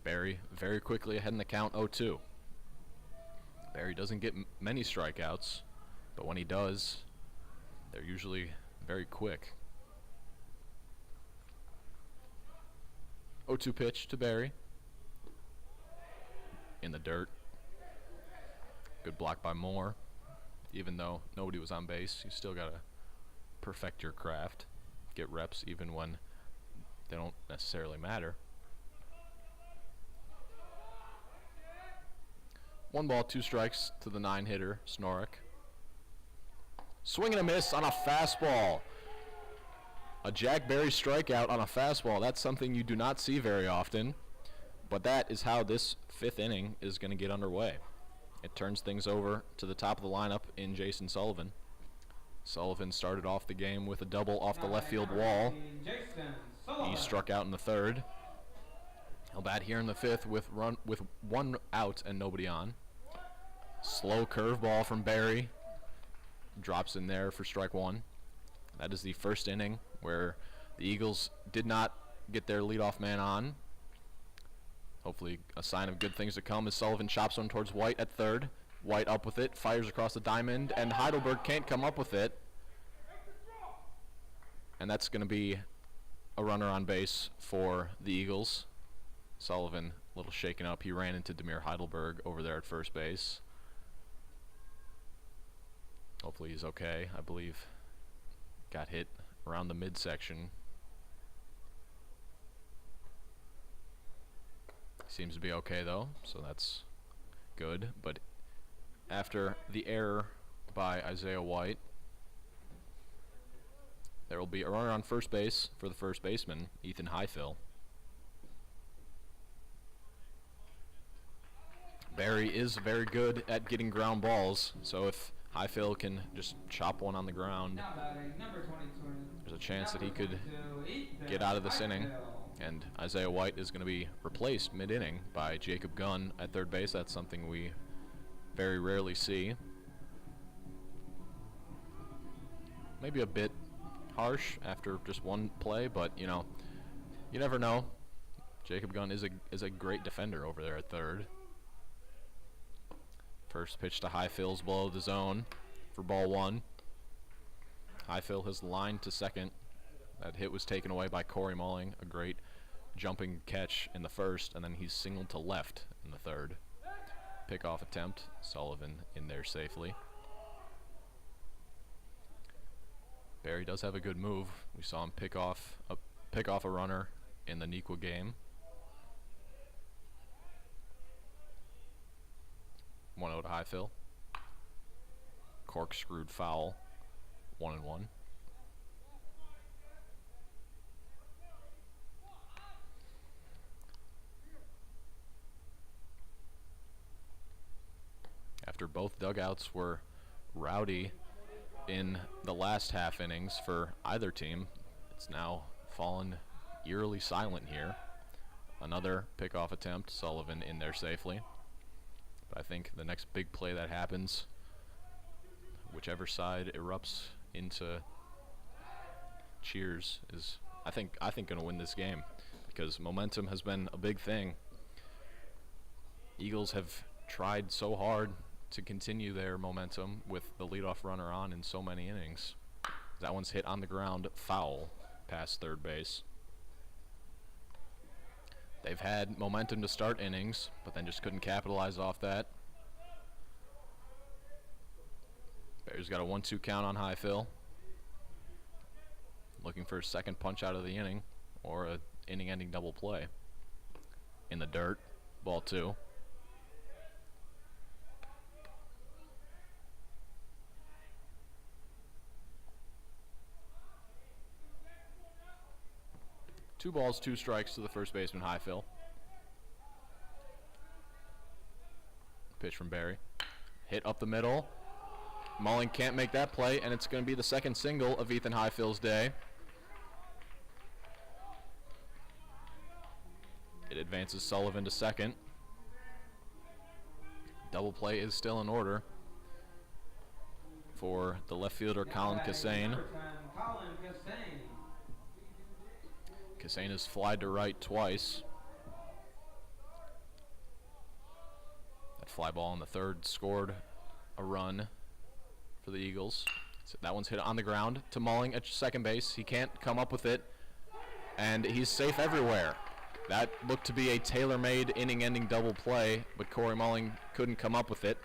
S1: Berry very quickly ahead in the count, 0-2. Berry doesn't get many strikeouts, but when he does, they're usually very quick. 0-2 pitch to Berry. In the dirt. Good block by Moore. Even though nobody was on base, you still got to perfect your craft. Get reps even when they don't necessarily matter. 1 ball, 2 strikes to the 9-hitter, Snorik. Swing and a miss on a fastball. A Jack Berry strikeout on a fastball. That's something you do not see very often. But that is how this 5th inning is going to get underway. It turns things over to the top of the lineup in Jason Sullivan. Sullivan started off the game with a double off the left field wall. He struck out in the 3rd. He'll bat here in the 5th with 1 out and nobody on. Slow curveball from Berry. Drops in there for strike 1. That is the 1st inning where the Eagles did not get their leadoff man on. Hopefully a sign of good things to come as Sullivan chops one towards White at 3rd. White up with it, fires across the diamond, and Heidelberg can't come up with it. And that's going to be a runner on base for the Eagles. Sullivan a little shaken up. He ran into Demir Heidelberg over there at first base. Hopefully he's okay. I believe got hit around the midsection. Seems to be okay though, so that's good. But after the error by Isaiah White, there will be a runner on first base for the first baseman, Ethan Highfill. Barry is very good at getting ground balls, so if Highfill can just chop one on the ground, there's a chance that he could get out of this inning. And Isaiah White is going to be replaced mid-inning by Jacob Gunn at third base. That's something we very rarely see. Maybe a bit harsh after just one play, but you know, you never know. Jacob Gunn is a great defender over there at third. First pitch to Highfill's below the zone for ball one. Highfill has lined to second. That hit was taken away by Corey Mulling, a great jumping catch in the first, and then he's singled to left in the third. Pickoff attempt, Sullivan in there safely. Barry does have a good move. We saw him pick off a runner in the Nequa game. 1-0 to Highfill. Corkscrewed foul, 1-1. After both dugouts were rowdy in the last half innings for either team, it's now fallen eerily silent here. Another pickoff attempt, Sullivan in there safely. But I think the next big play that happens, whichever side erupts into cheers, is I think going to win this game, because momentum has been a big thing. Eagles have tried so hard to continue their momentum with the leadoff runner on in so many innings. That one's hit on the ground, foul, past third base. They've had momentum to start innings, but then just couldn't capitalize off that. Bears got a 1-2 count on Highfill. Looking for a second punch out of the inning, or a inning-ending double play. In the dirt, ball two. Two balls, 2 strikes to the first baseman, Highfill. Pitch from Barry. Hit up the middle. Mulling can't make that play, and it's going to be the second single of Ethan Highfill's day. It advances Sullivan to second. Double play is still in order for the left fielder, Colin Cassane. Cassane has flied to right twice. That fly ball in the third scored a run for the Eagles. So that one's hit on the ground to Mulling at second base. He can't come up with it, and he's safe everywhere. That looked to be a tailor-made inning-ending double play, but Corey Mulling couldn't come up with it.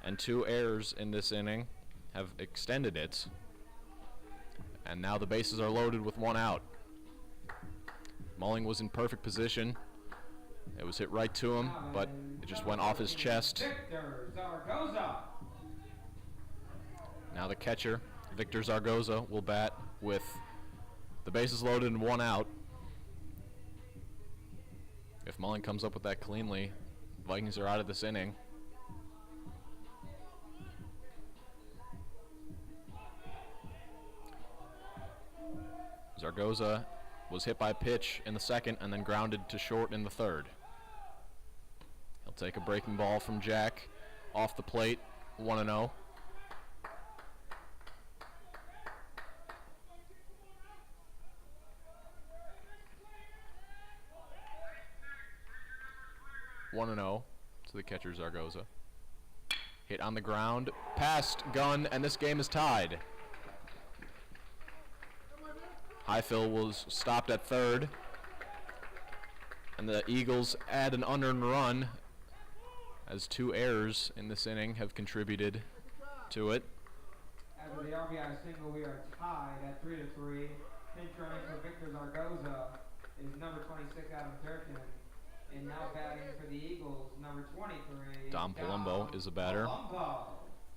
S1: and 2 errors in this inning have extended it. And now the bases are loaded with 1 out. Mulling was in perfect position. It was hit right to him, but it just went off his chest. Now the catcher, Victor Zaragoza, will bat with the bases loaded and 1 out. If Mulling comes up with that cleanly, Vikings are out of this inning. Zaragoza was hit by a pitch in the second and then grounded to short in the third. He'll take a breaking ball from Jack off the plate, 1-0. To the catcher Zaragoza. Hit on the ground, passed, gun, and this game is tied. Highfill was stopped at third, and the Eagles add an unearned run as 2 errors in this inning have contributed to it.
S2: After the RBI single, we are tied at 3-3. Pinch running for Victor Zaragoza is number 26, Adam Durkin. And now batting for the Eagles, number 23,
S1: Dom Palumbo is a batter.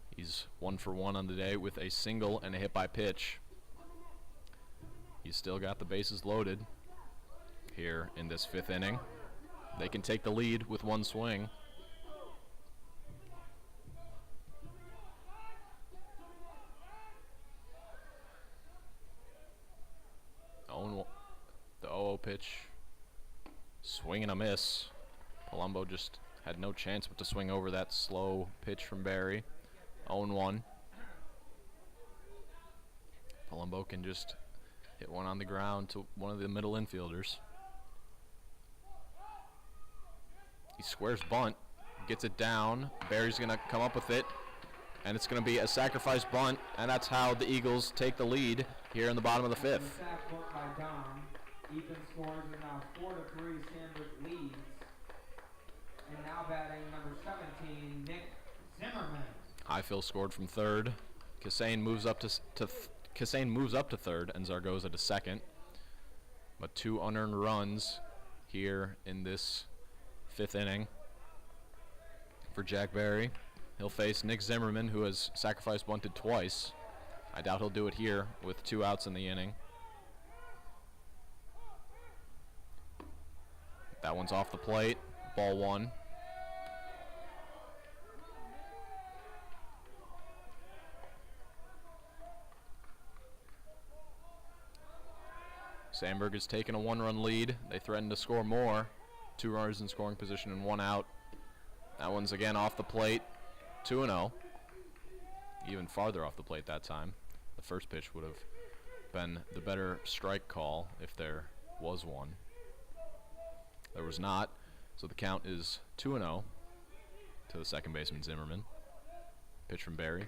S1: He's 1 for 1 on the day with a single and a hit by pitch. He's still got the bases loaded here in this 5th inning. They can take the lead with 1 swing. The 0-0 pitch. Swing and a miss. Palumbo just had no chance but to swing over that slow pitch from Barry. 0-1. Palumbo can just hit one on the ground to one of the middle infielders. He squares bunt, gets it down. Barry's going to come up with it, and it's going to be a sacrifice bunt, and that's how the Eagles take the lead here in the bottom of the 5th.
S2: Sack bunt by Dom. Ethan scores and now 4-3 Sandburg leads. And now batting number 17, Nick Zimmerman.
S1: Highfill scored from third. Kassane moves up to third and Zaragoza to second. But 2 unearned runs here in this 5th inning for Jack Barry. He'll face Nick Zimmerman, who has sacrifice bunted twice. I doubt he'll do it here with 2 outs in the inning. That one's off the plate. Ball 1. Sandburg has taken a 1-run lead. They threaten to score more. 2 runners in scoring position and 1 out. That one's again off the plate. 2-0. Even farther off the plate that time. The first pitch would have been the better strike call if there was one. There was not, so the count is 2-0 to the second baseman Zimmerman. Pitch from Barry.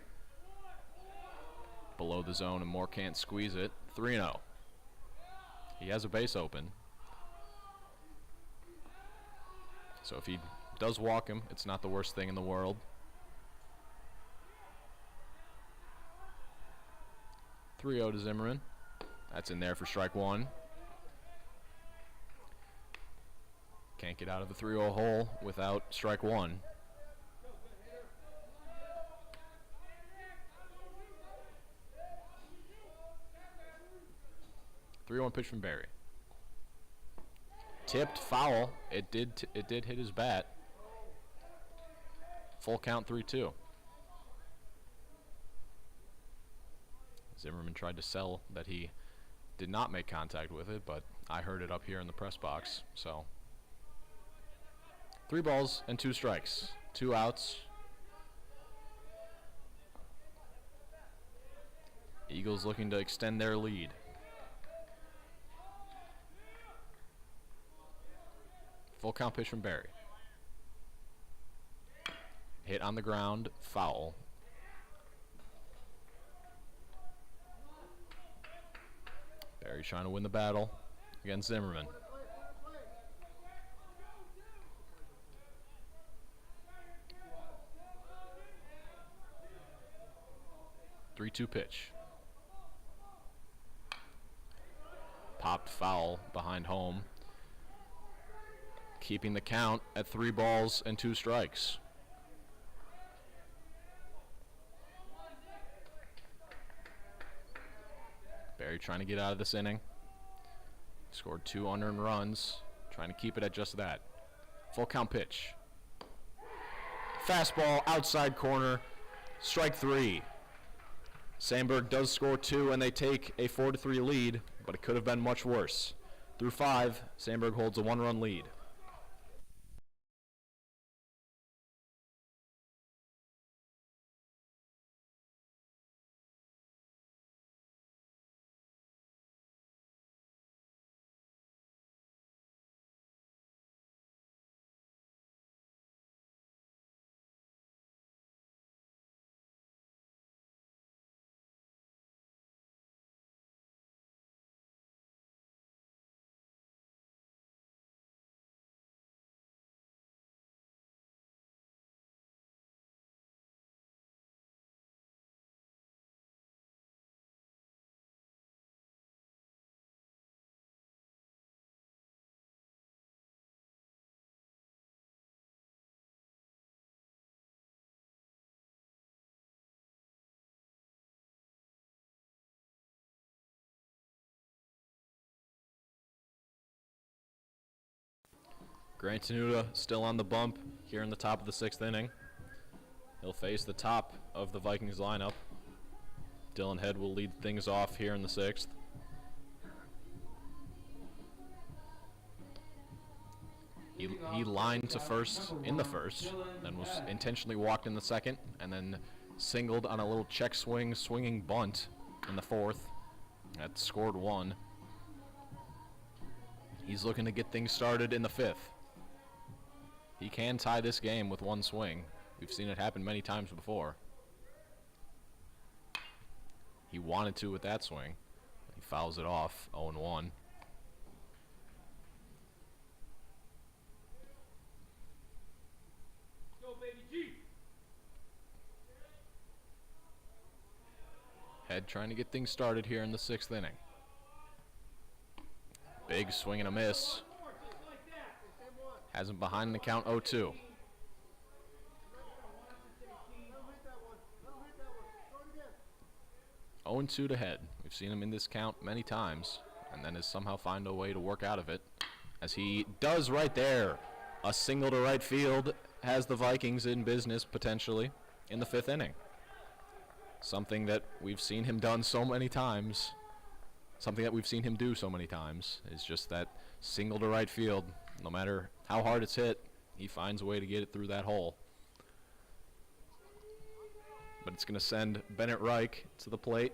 S1: Below the zone and Moore can't squeeze it. 3-0. He has a base open. So if he does walk him, it's not the worst thing in the world. 3-0 to Zimmerman. That's in there for strike 1. Can't get out of the 3-0 hole without strike 1. Three-one pitch from Barry. Tipped foul. It did hit his bat. Full count 3-2. Zimmerman tried to sell that he did not make contact with it, but I heard it up here in the press box. So 3 balls and 2 strikes. 2 outs. Eagles looking to extend their lead. Full count pitch from Barry. Hit on the ground, foul. Barry's trying to win the battle against Zimmerman. 3-2 pitch. Popped foul behind home, keeping the count at 3 balls and 2 strikes. Barry trying to get out of this inning. Scored 2 unearned runs, trying to keep it at just that. Full count pitch. Fastball outside corner, strike 3. Sandburg does score 2 and they take a 4-3 lead, but it could have been much worse. Through 5, Sandburg holds a 1-run lead. Grant Tenuta still on the bump here in the top of the 6th inning. He'll face the top of the Vikings lineup. Dylan Head will lead things off here in the 6th. He lined to first in the first, then was intentionally walked in the second, and then singled on a little check swing, swinging bunt in the 4th. That scored 1. He's looking to get things started in the 5th. He can tie this game with 1 swing. We've seen it happen many times before. He wanted to with that swing. He fouls it off, 0-1. Head trying to get things started here in the 6th inning. Big swing and a miss. Has him behind the count 0-2. 0-2 to Head. We've seen him in this count many times, and then has somehow found a way to work out of it, as he does right there. A single to right field has the Vikings in business potentially in the 5th inning. Something that we've seen him done so many times. Something that we've seen him do so many times is just that single to right field. No matter how hard it's hit, he finds a way to get it through that hole. But it's going to send Bennett Reich to the plate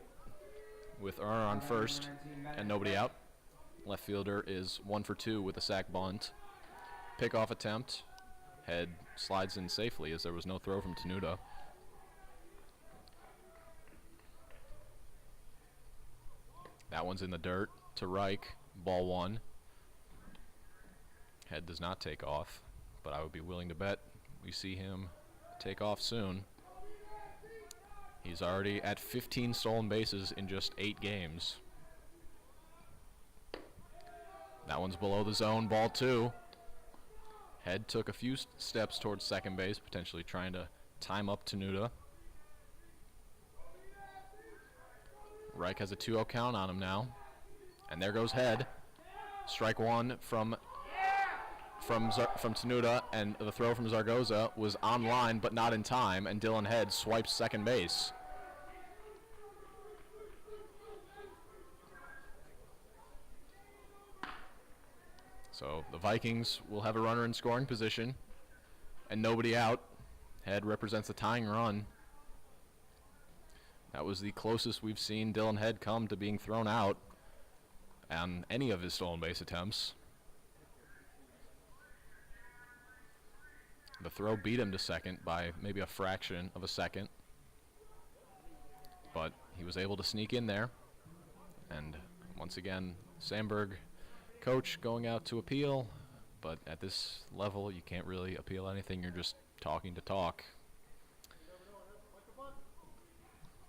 S1: with Erner on first and nobody out. Left fielder is 1 for 2 with a sac bunt. Pickoff attempt. Head slides in safely as there was no throw from Tenuta. That one's in the dirt to Reich. Ball 1. Head does not take off, but I would be willing to bet we see him take off soon. He's already at 15 stolen bases in just 8 games. That one's below the zone, ball 2. Head took a few steps towards second base, potentially trying to time up Tenuta. Reich has a 2-0 count on him now. And there goes Head. Strike 1 from Tenuta, and the throw from Zaragoza was on line but not in time, and Dylan Head swipes second base. So the Vikings will have a runner in scoring position and nobody out. Head represents a tying run. That was the closest we've seen Dylan Head come to being thrown out on any of his stolen base attempts. The throw beat him to second by maybe a fraction of a second, but he was able to sneak in there. And once again, Sandburg coach going out to appeal, but at this level you can't really appeal anything. You're just talking to talk.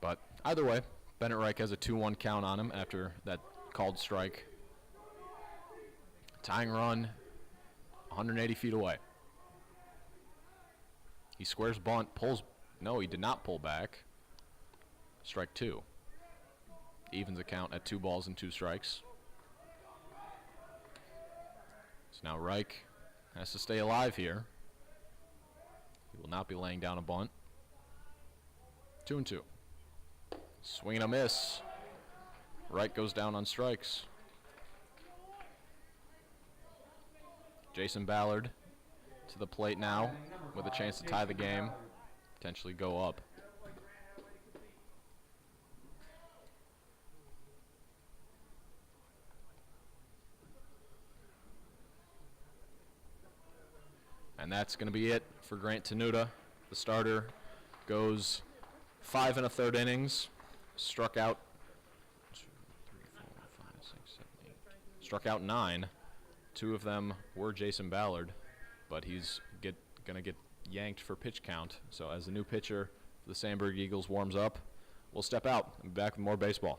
S1: But Either way, Bennett Reich has a 2-1 count on him after that called strike. Tying run, 180 feet away. He squares bunt, pulls. No, he did not pull back. Strike 2. Evens a count at 2 balls and 2 strikes. So now Reich has to stay alive here. He will not be laying down a bunt. 2-2. Swing and a miss. Reich goes down on strikes. Jason Ballard to the plate now with a chance to tie the game, potentially go up. And that's going to be it for Grant Tenuta. The starter goes 5 1/3 innings, struck out struck out 9. 2 of them were Jason Ballard, but he's going to get yanked for pitch count. So as the new pitcher for the Sandburg Eagles warms up, we'll step out and be back with more baseball.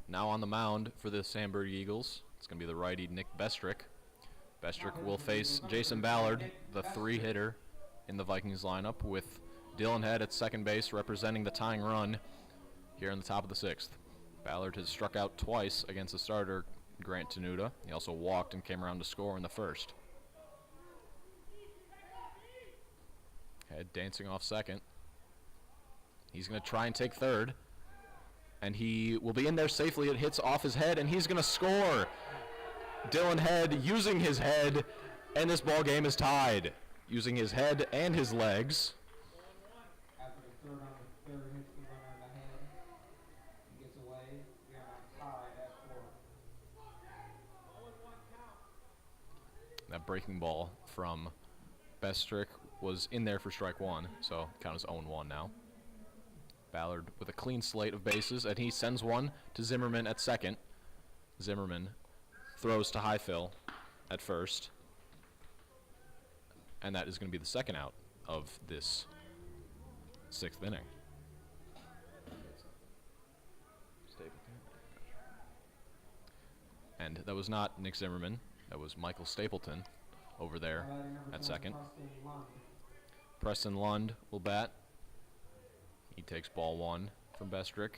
S1: Now on the mound for the Sandburg Eagles, it's going to be the righty Nick Bestrick. Bestrick will face Jason Ballard, the 3-hitter in the Vikings lineup, with Dylan Head at second base representing the tying run here in the top of the 6th. Ballard has struck out twice against the starter, Grant Tenuta. He also walked and came around to score in the 1st. Head dancing off second. He's going to try and take 3rd. And he will be in there safely. It hits off his head, and he's going to score. Dylan Head using his head, and this ball game is tied. Using his head and his legs.
S2: After the third hits the runner in the head, he gets away. We are tied at 4.
S1: That breaking ball from Bestrick was in there for strike 1, so count as 0-1 now. Ballard with a clean slate of bases, and he sends one to Zimmerman at second. Zimmerman throws to Highfill at first. And that is going to be the second out of this 6th inning. And that was not Nick Zimmerman. That was Michael Stapleton over there at second. Preston Lund will bat. He takes ball 1 from Bestrick.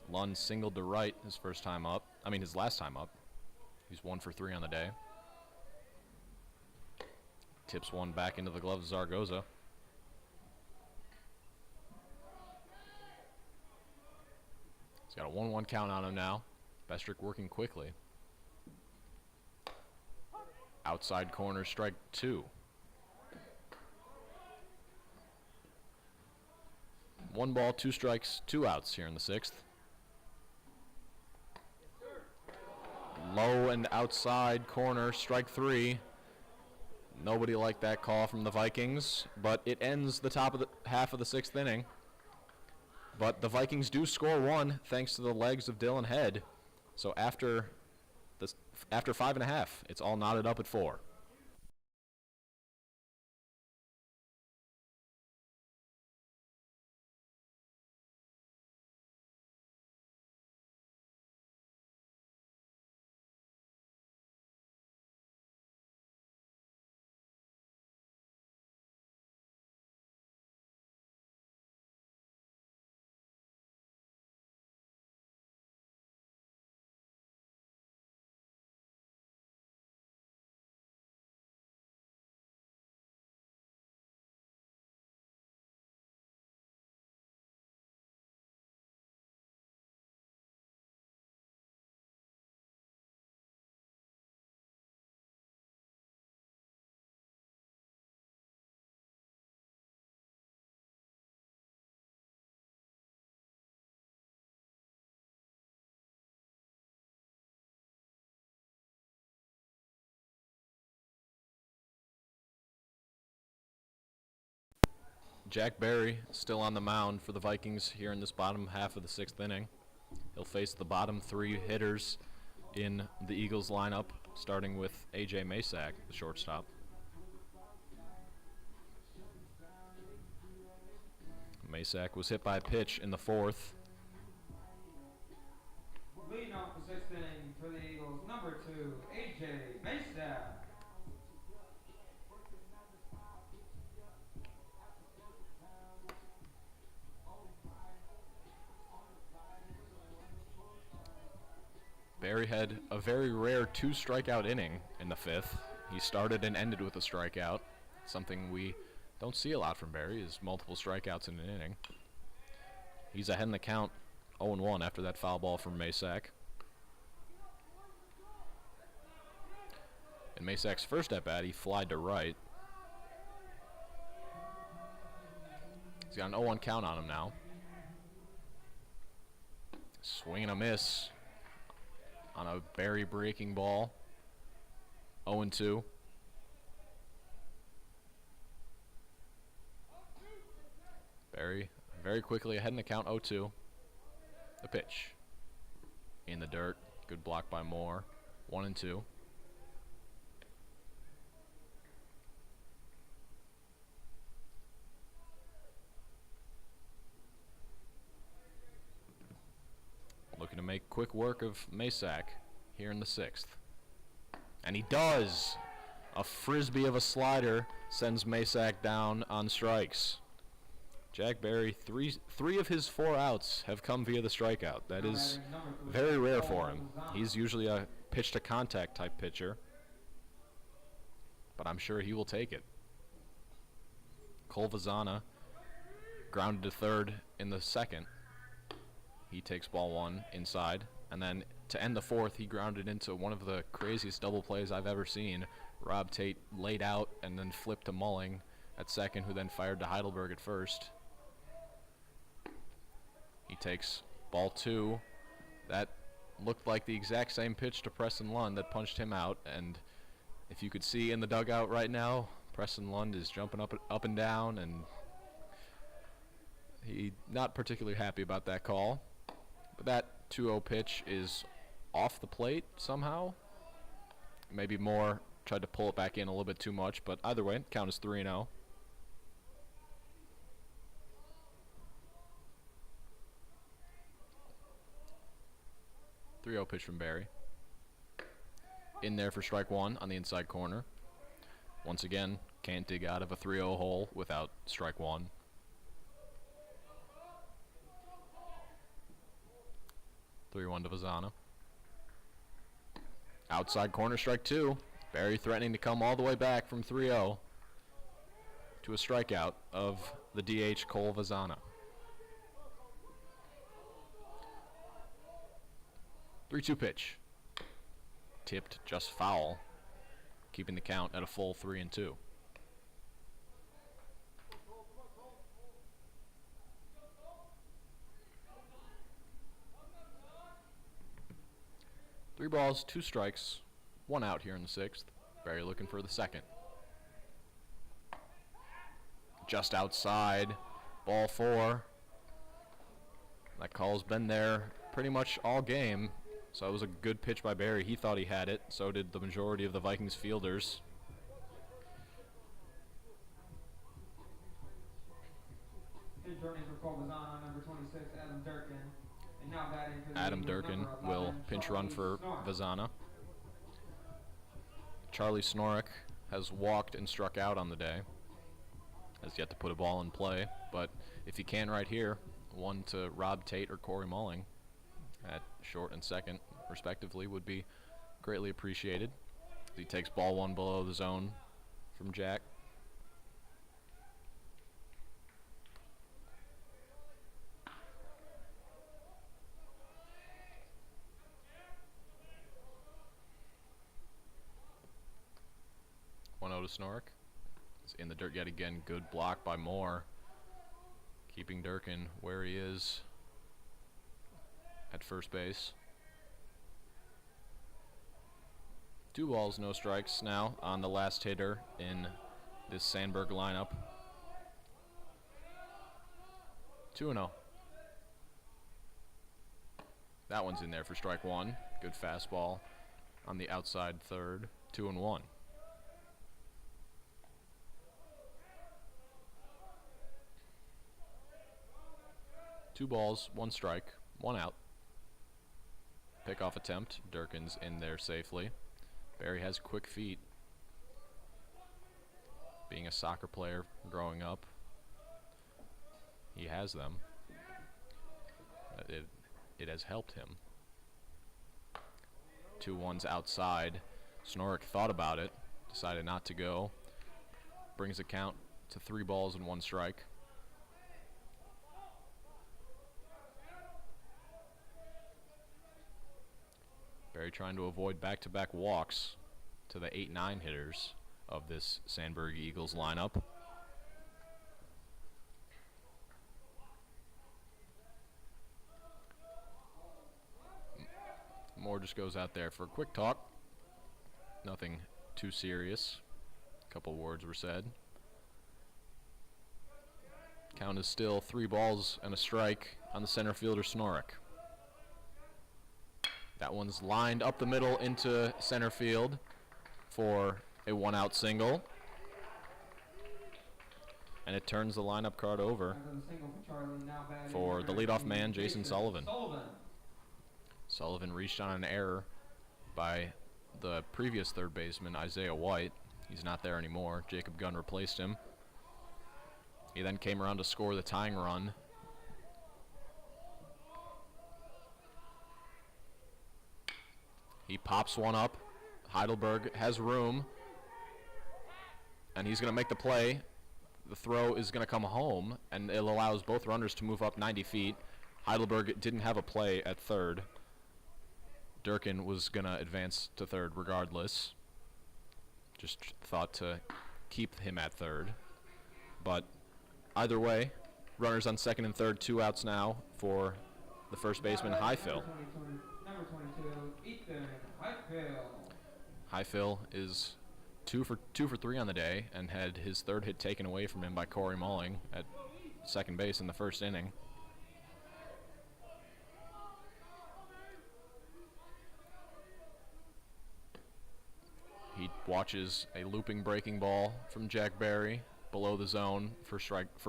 S1: Lund singled to right his last time up. He's 1 for 3 on the day. Tips one back into the glove of Zaragoza. He's got a 1-1 count on him now. Bestrick working quickly. Outside corner, strike 2. 1 ball, 2 strikes, 2 outs here in the 6th. Low and outside corner, strike 3. Nobody liked that call from the Vikings, but it ends the top of the half of the 6th inning. But the Vikings do score one thanks to the legs of Dylan Head. So after 5.5, it's all knotted up at 4. Jack Barry still on the mound for the Vikings here in this bottom half of the 6th inning. He'll face the bottom 3 hitters in the Eagles lineup, starting with A.J. Masak, the shortstop. Masak was hit by a pitch in the 4th.
S2: Leading off the 6th inning for the Eagles, number 2, A.J. Masak.
S1: Barry had a very rare 2-strikeout inning in the 5th. He started and ended with a strikeout, something we don't see a lot from Barry, is multiple strikeouts in an inning. He's ahead in the count, 0-1 after that foul ball from Masak. In Masak's first at-bat, he flied to right. He's got an 0-1 count on him now. Swing and a miss on a Barry breaking ball. 0-2. Barry very quickly ahead in the count, 0-2. The pitch. In the dirt. Good block by Moore. 1-2. Looking to make quick work of Masak here in the 6th. And he does! A frisbee of a slider sends Masak down on strikes. Jack Barry, three of his 4 outs have come via the strikeout. That is very rare for him. He's usually a pitch-to-contact type pitcher. But I'm sure he will take it. Cole Vazana grounded to 3rd in the 2nd. He takes ball 1 inside, and then to end the 4th, he grounded into one of the craziest double plays I've ever seen. Rob Tate laid out and then flipped to Mulling at 2nd, who then fired to Heidelberg at 1st. He takes ball 2. That looked like the exact same pitch to Preston Lund that punched him out, and if you could see in the dugout right now, Preston Lund is jumping up and down, and he not particularly happy about that call. But that 2-0 pitch is off the plate somehow. Maybe Moore tried to pull it back in a little bit too much, but either way, count is 3-0. Pitch from Barry. In there for strike 1 on the inside corner. Once again, can't dig out of a 3-0 hole without strike 1. Three-1 to Vazana. Outside corner, strike 2. Barry threatening to come all the way back from 3-0 to a strikeout of the DH Cole Vazana. 3-2 pitch. Tipped just foul, keeping the count at a full 3-2. Three balls, 2 strikes, 1 out here in the 6th. Barry looking for the 2nd. Just outside, ball 4. That call's been there pretty much all game, so it was a good pitch by Barry. He thought he had it, so did the majority of the Vikings fielders.
S2: Pinch running for Vazana, number 26, Adam Durkin. And now batting for the
S1: Adam
S2: Eagles,
S1: Durkin
S2: number 11,
S1: will pinch run for
S2: Snork.
S1: Vazana. Charlie Snorek has walked and struck out on the day. Has yet to put a ball in play, but if he can right here, one to Rob Tate or Corey Mulling at short and second, respectively, would be greatly appreciated. He takes ball one below the zone from Jack. One 0 to Snorek. It's in the dirt yet again. Good block by Moore, keeping Durkin where he is at first base. 2 balls, no strikes now on the last hitter in this Sandburg lineup. 2-0. That one's in there for strike one. Good fastball on the outside third. 2-1. Two balls, one strike, one out. Pickoff attempt. Durkin's in there safely. Barry has quick feet. Being a soccer player growing up, he has them. It has helped him. 2-1's outside. Snorek thought about it, decided not to go. Brings the count to 3 balls and 1 strike. Barry trying to avoid back-to-back walks to the 8-9 hitters of this Sandburg Eagles lineup. Moore just goes out there for a quick talk. Nothing too serious. A couple words were said. Count is still 3 balls and a strike on the center fielder Snorek. That one's lined up the middle into center field for a 1-out single. And it turns the lineup card over for the leadoff man, Jason Sullivan. Sullivan reached on an error by the previous third baseman, Isaiah White. He's not there anymore. Jacob Gunn replaced him. He then came around to score the tying run. He pops one up. Heidelberg has room, and he's going to make the play. The throw is going to come home, and it allows both runners to move up 90 feet. Heidelberg didn't have a play at third. Durkin was going to advance to third regardless. Just thought to keep him at third. But either way, runners on second and third, 2 outs now for the first baseman, Highfill.
S2: Number 22, Ethan Highfill.
S1: Highfill is 2 for 3 on the day and had his third hit taken away from him by Corey Mulling at second base in the first inning. He watches a looping breaking ball from Jack Barry below the zone for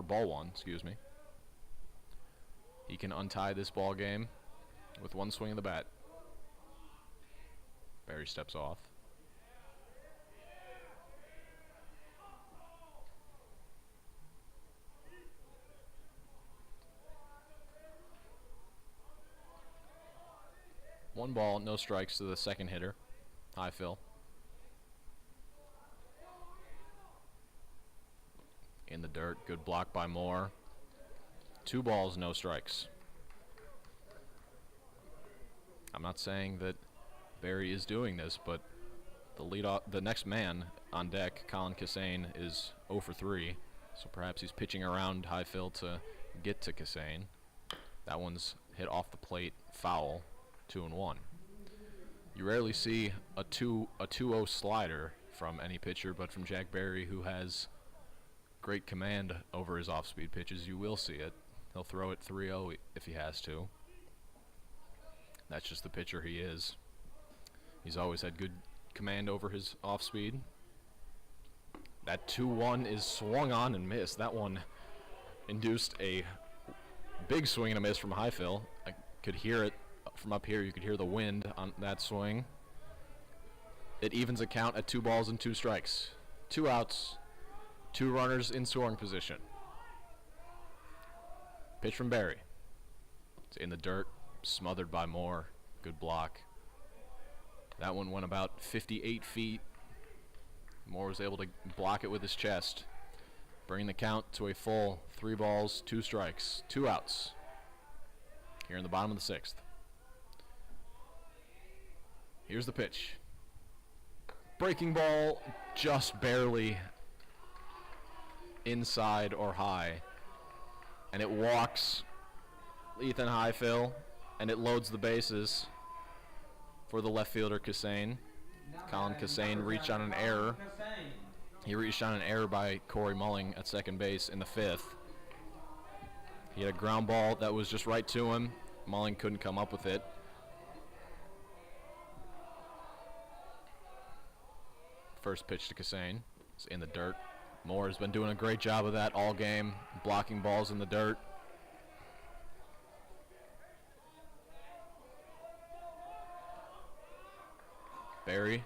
S1: ball 1, excuse me. He can untie this ball game with 1 swing of the bat. Barry steps off. One ball, no strikes to the second hitter, Highfill. In the dirt, good block by Moore. 2 balls, no strikes. I'm not saying that Barry is doing this, but the next man on deck, Colin Cassane, is 0 for 3, so perhaps he's pitching around Highfill to get to Cassane. That one's hit off the plate, foul, 2-1. You rarely see a 2-0 slider from any pitcher, but from Jack Barry, who has great command over his off-speed pitches, you will see it. He'll throw it 3-0 if he has to. That's just the pitcher he is. He's always had good command over his off-speed. That 2-1 is swung on and missed. That one induced a big swing and a miss from Highfill. I could hear it from up here. You could hear the wind on that swing. It evens a count at 2 balls and 2 strikes. 2 outs, 2 runners in scoring position. Pitch from Barry. It's in the dirt, smothered by Moore. Good block. That one went about 58 feet. Moore was able to block it with his chest, bringing the count to a full 3 balls, 2 strikes, 2 outs. Here in the bottom of the 6th. Here's the pitch. Breaking ball just barely inside or high. And it walks Ethan Highfill, and it loads the bases for the left fielder, Cassane. Colin Cassane reached on an error. He reached on an error by Corey Mulling at second base in the 5th. He had a ground ball that was just right to him. Mulling couldn't come up with it. First pitch to Cassane is in the dirt. Moore has been doing a great job of that all game, blocking balls in the dirt. Barry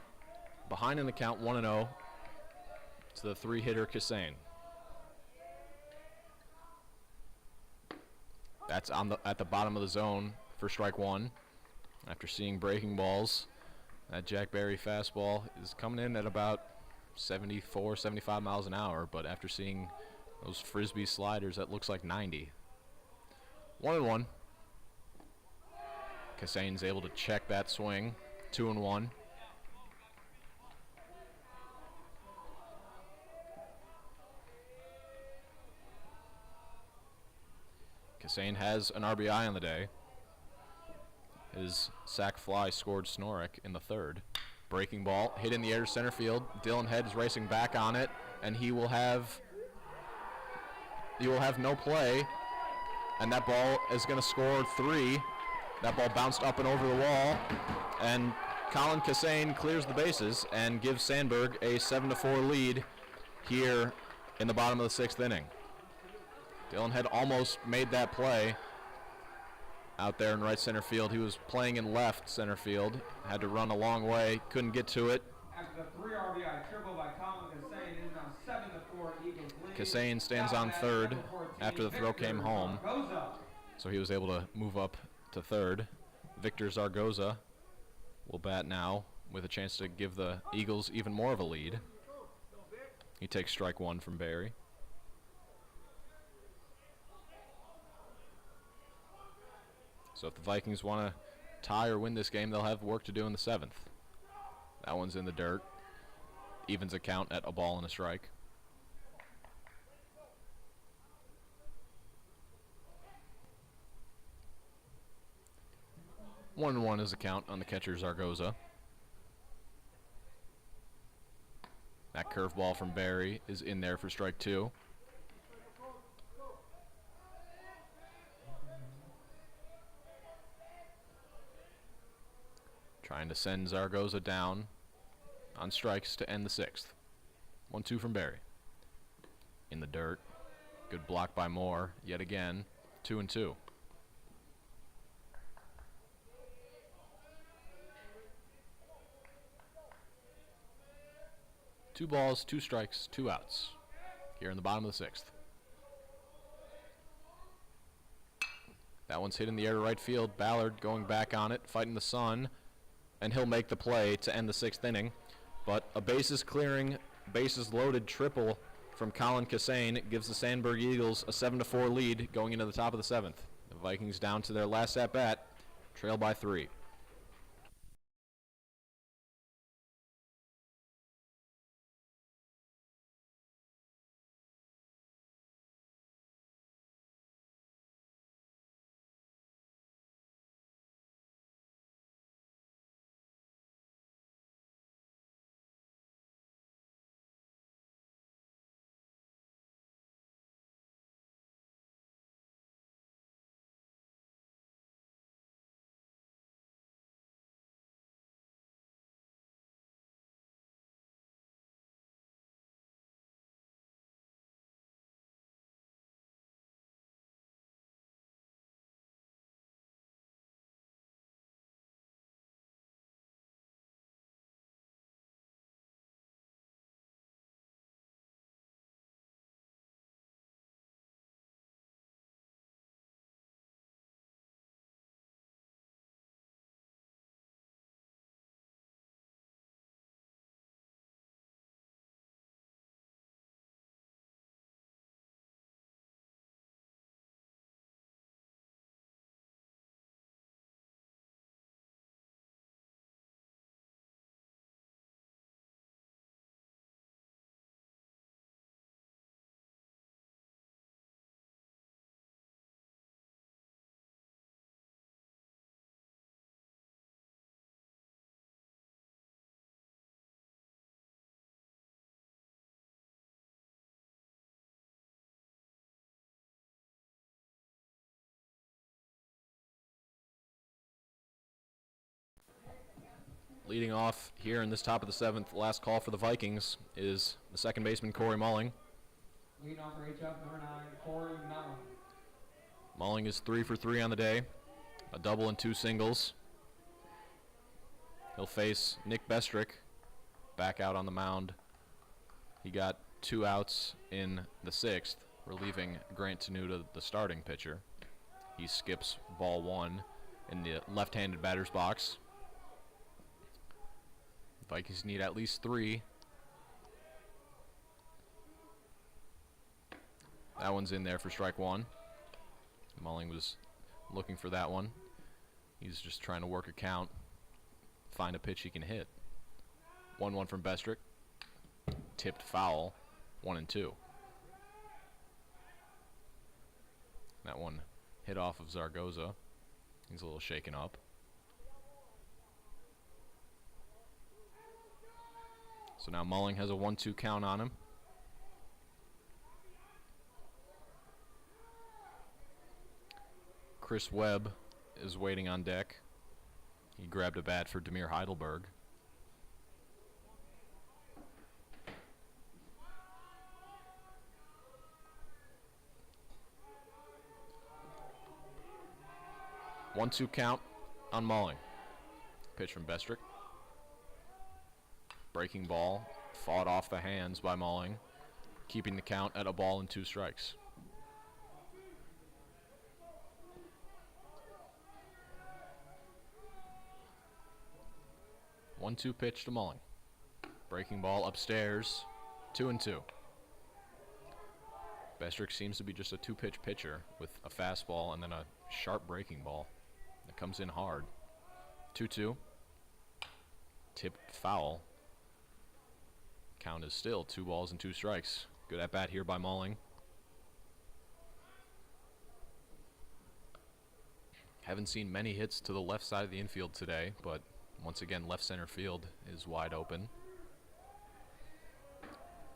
S1: behind in the count, 1-0 to the 3-hitter Cassane. That's at the bottom of the zone for strike 1. After seeing breaking balls, that Jack Barry fastball is coming in at about 74, 75 miles an hour, but after seeing those frisbee sliders, that looks like 90. 1-1. Cassane's able to check that swing. 2-1. Cassane has an RBI on the day. His sac fly scored Snorik in the 3rd. Breaking ball hit in the air to center field. Dylan Head is racing back on it, and he will have no play. And that ball is going to score 3. That ball bounced up and over the wall, and Colin Cassane clears the bases and gives Sandburg a 7-4 lead here in the bottom of the 6th inning. Dylan Head almost made that play out there in right center field. He was playing in left center field, had to run a long way, couldn't get to it.
S2: After the 3 RBI triple by Colin Cassane, it is now 7-4 Eagles lead.
S1: Cassane stands on 3rd after the throw came home, so he was able to move up to 3rd. Victor Zaragoza will bat now with a chance to give the Eagles even more of a lead. He takes strike 1 from Barry. So if the Vikings want to tie or win this game, they'll have work to do in the 7th. That one's in the dirt. Evens a count at a ball and a strike. One and 1 is a count on the catcher Zaragoza. That curveball from Barry is in there for strike 2. Trying to send Zaragoza down on strikes to end the 6th. 1-2 from Barry. In the dirt. Good block by Moore yet again. 2-2. Two balls, 2 strikes, 2 outs. Here in the bottom of the 6th. That one's hit in the air to right field. Ballard going back on it, fighting the sun. And he'll make the play to end the 6th inning. But a bases-clearing, bases-loaded triple from Colin Cassane gives the Sandburg Eagles a 7-4 lead going into the top of the 7th. The Vikings down to their last at-bat, trail by 3. Leading off here in this top of the 7th, last call for the Vikings is the second baseman, Corey Mulling.
S2: Leading off for HF, number 9, Corey Mulling.
S1: Mulling is 3 for 3 on the day, a double and 2 singles. He'll face Nick Bestrick back out on the mound. He got 2 outs in the 6th, relieving Grant Tenuta, the starting pitcher. He skips ball 1 in the left-handed batter's box. Vikings need at least 3. That one's in there for strike 1. Mulling was looking for that one. He's just trying to work a count, find a pitch he can hit. 1-1 from Bestrick. Tipped foul, 1-2. That one hit off of Zaragoza. He's a little shaken up. So now Mulling has a 1-2 count on him. Chris Webb is waiting on deck. He grabbed a bat for Demir Heidelberg. One-two count on Mulling. Pitch from Bestrick. Breaking ball, fought off the hands by Mulling, keeping the count at a ball and 2 strikes. One-two pitch to Mulling. Breaking ball upstairs, 2-2. Bestrick seems to be just a 2-pitch pitcher with a fastball and then a sharp breaking ball that comes in hard. 2-2. Tipped foul. Count is still 2 balls and 2 strikes. Good at bat here by Mulling. Haven't seen many hits to the left side of the infield today, but once again, left center field is wide open.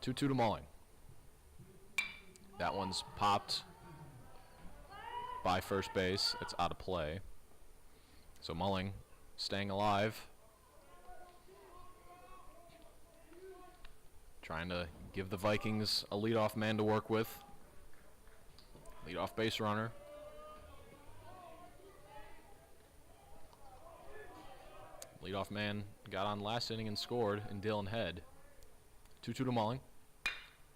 S1: 2-2 to Mulling. That one's popped by first base. It's out of play. So Mulling staying alive. Trying to give the Vikings a leadoff man to work with. Leadoff base runner. Leadoff man got on last inning and scored in Dylan Head. 2-2 to Mulling.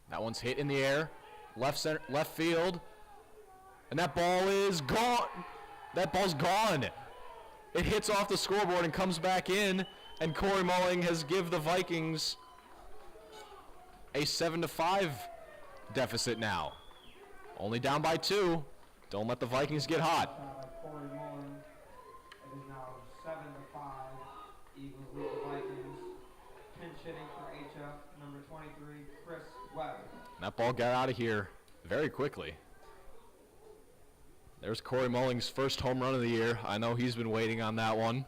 S1: That one's hit in the air. Left center, left field. And that ball is gone. That ball's gone. It hits off the scoreboard and comes back in. And Corey Mulling has give the Vikings a 7-5 deficit now. Only down by 2. Don't let the Vikings get hot.
S2: Corey Mulling. It is now 7-5. Eagles lead the Vikings. Pinch hitting for HF, number 23, Chris Webb.
S1: That ball got out of here very quickly. There's Corey Mulling's first home run of the year. I know he's been waiting on that one.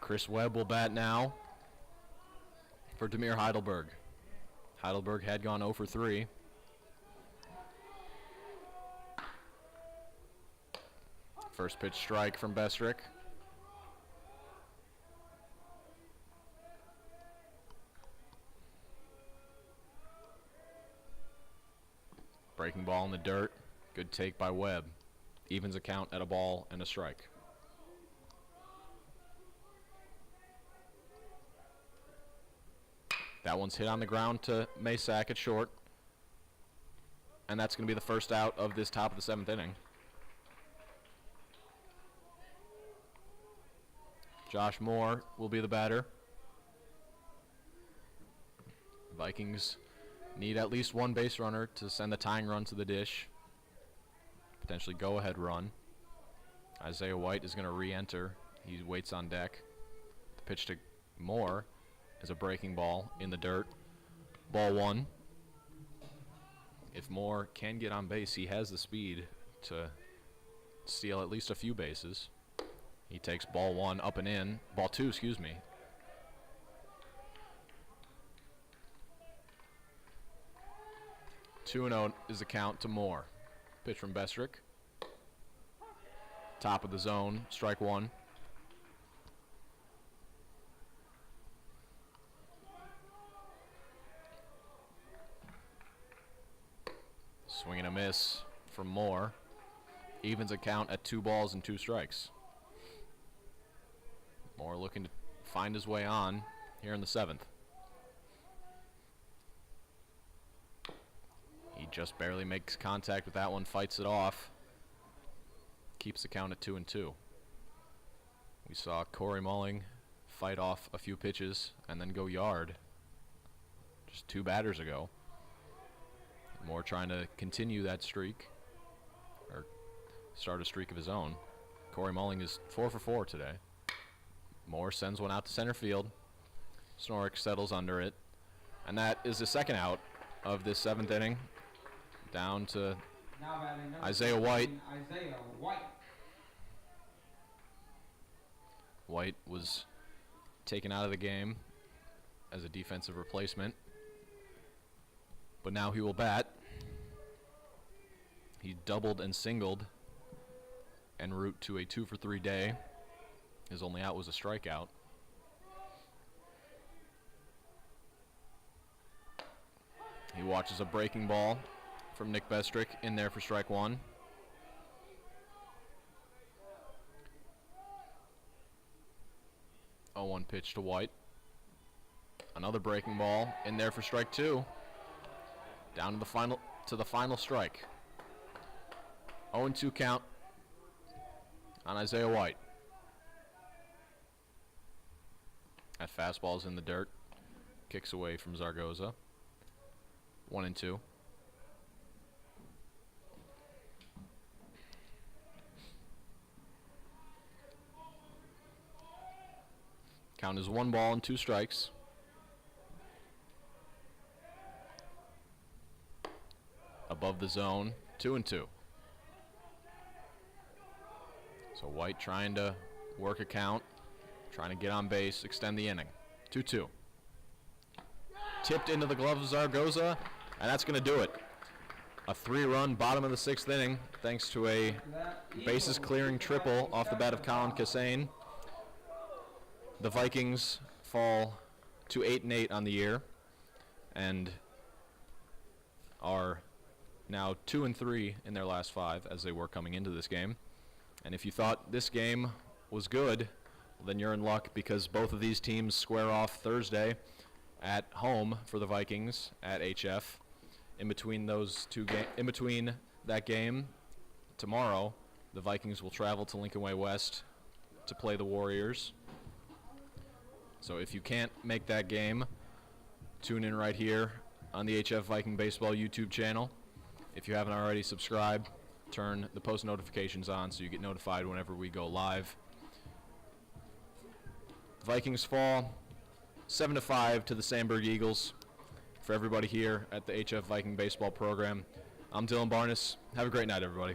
S1: Chris Webb will bat now for Demir Heidelberg. Heidelberg had gone 0 for 3. First pitch strike from Bestrick. Breaking ball in the dirt. Good take by Webb. Evens a count at a ball and a strike. That one's hit on the ground to Maysack at short. And that's going to be the first out of this top of the 7th inning. Josh Moore will be the batter. Vikings need at least one base runner to send the tying run to the dish. Potentially go-ahead run. Isaiah White is going to re-enter. He waits on deck. The pitch to Moore is a breaking ball in the dirt. Ball 1. If Moore can get on base, he has the speed to steal at least a few bases. He takes ball 1 up and in. Ball 2, excuse me. 2-0 is the count to Moore. Pitch from Bestrick. Top of the zone, strike one. Swing and a miss from Moore. Evens a count at 2 balls and 2 strikes. Moore looking to find his way on here in the 7th. He just barely makes contact with that one, fights it off. Keeps the count at 2-2. We saw Corey Mulling fight off a few pitches and then go yard just 2 batters ago. Moore trying to continue that streak, or start a streak of his own. Corey Mulling is 4 for 4 today. Moore sends one out to center field. Snorik settles under it. And that is the second out of this 7th inning. Down to Isaiah White. White was taken out of the game as a defensive replacement, but now he will bat. He doubled and singled en route to a 2 for 3 day. His only out was a strikeout. He watches a breaking ball from Nick Bestrick in there for strike one. Oh, 1 pitch to White. Another breaking ball in there for strike two. Down to the final strike. 0-2 count on Isaiah White. That fastball's in the dirt. Kicks away from Zaragoza. 1-2. Count is 1 ball and 2 strikes. Above the zone, 2-2. So White trying to work a count, trying to get on base, extend the inning. 2-2. Tipped into the glove of Zaragoza, and that's going to do it. A 3-run bottom of the 6th inning, thanks to a bases clearing triple off the bat of Colin Cassane. The Vikings fall to 8-8 on the year and are now 2-3 in their last 5, as they were coming into this game. And if you thought this game was good, well, then you're in luck, because both of these teams square off Thursday at home for the Vikings at HF. In between that game, tomorrow, the Vikings will travel to Lincoln Way West to play the Warriors. So if you can't make that game, tune in right here on the HF Viking Baseball YouTube channel. If you haven't already subscribed, turn the post notifications on so you get notified whenever we go live. Vikings fall 7-5 to the Sandburg Eagles. For everybody here at the HF Viking Baseball program, I'm Dylan Barnes. Have a great night, everybody.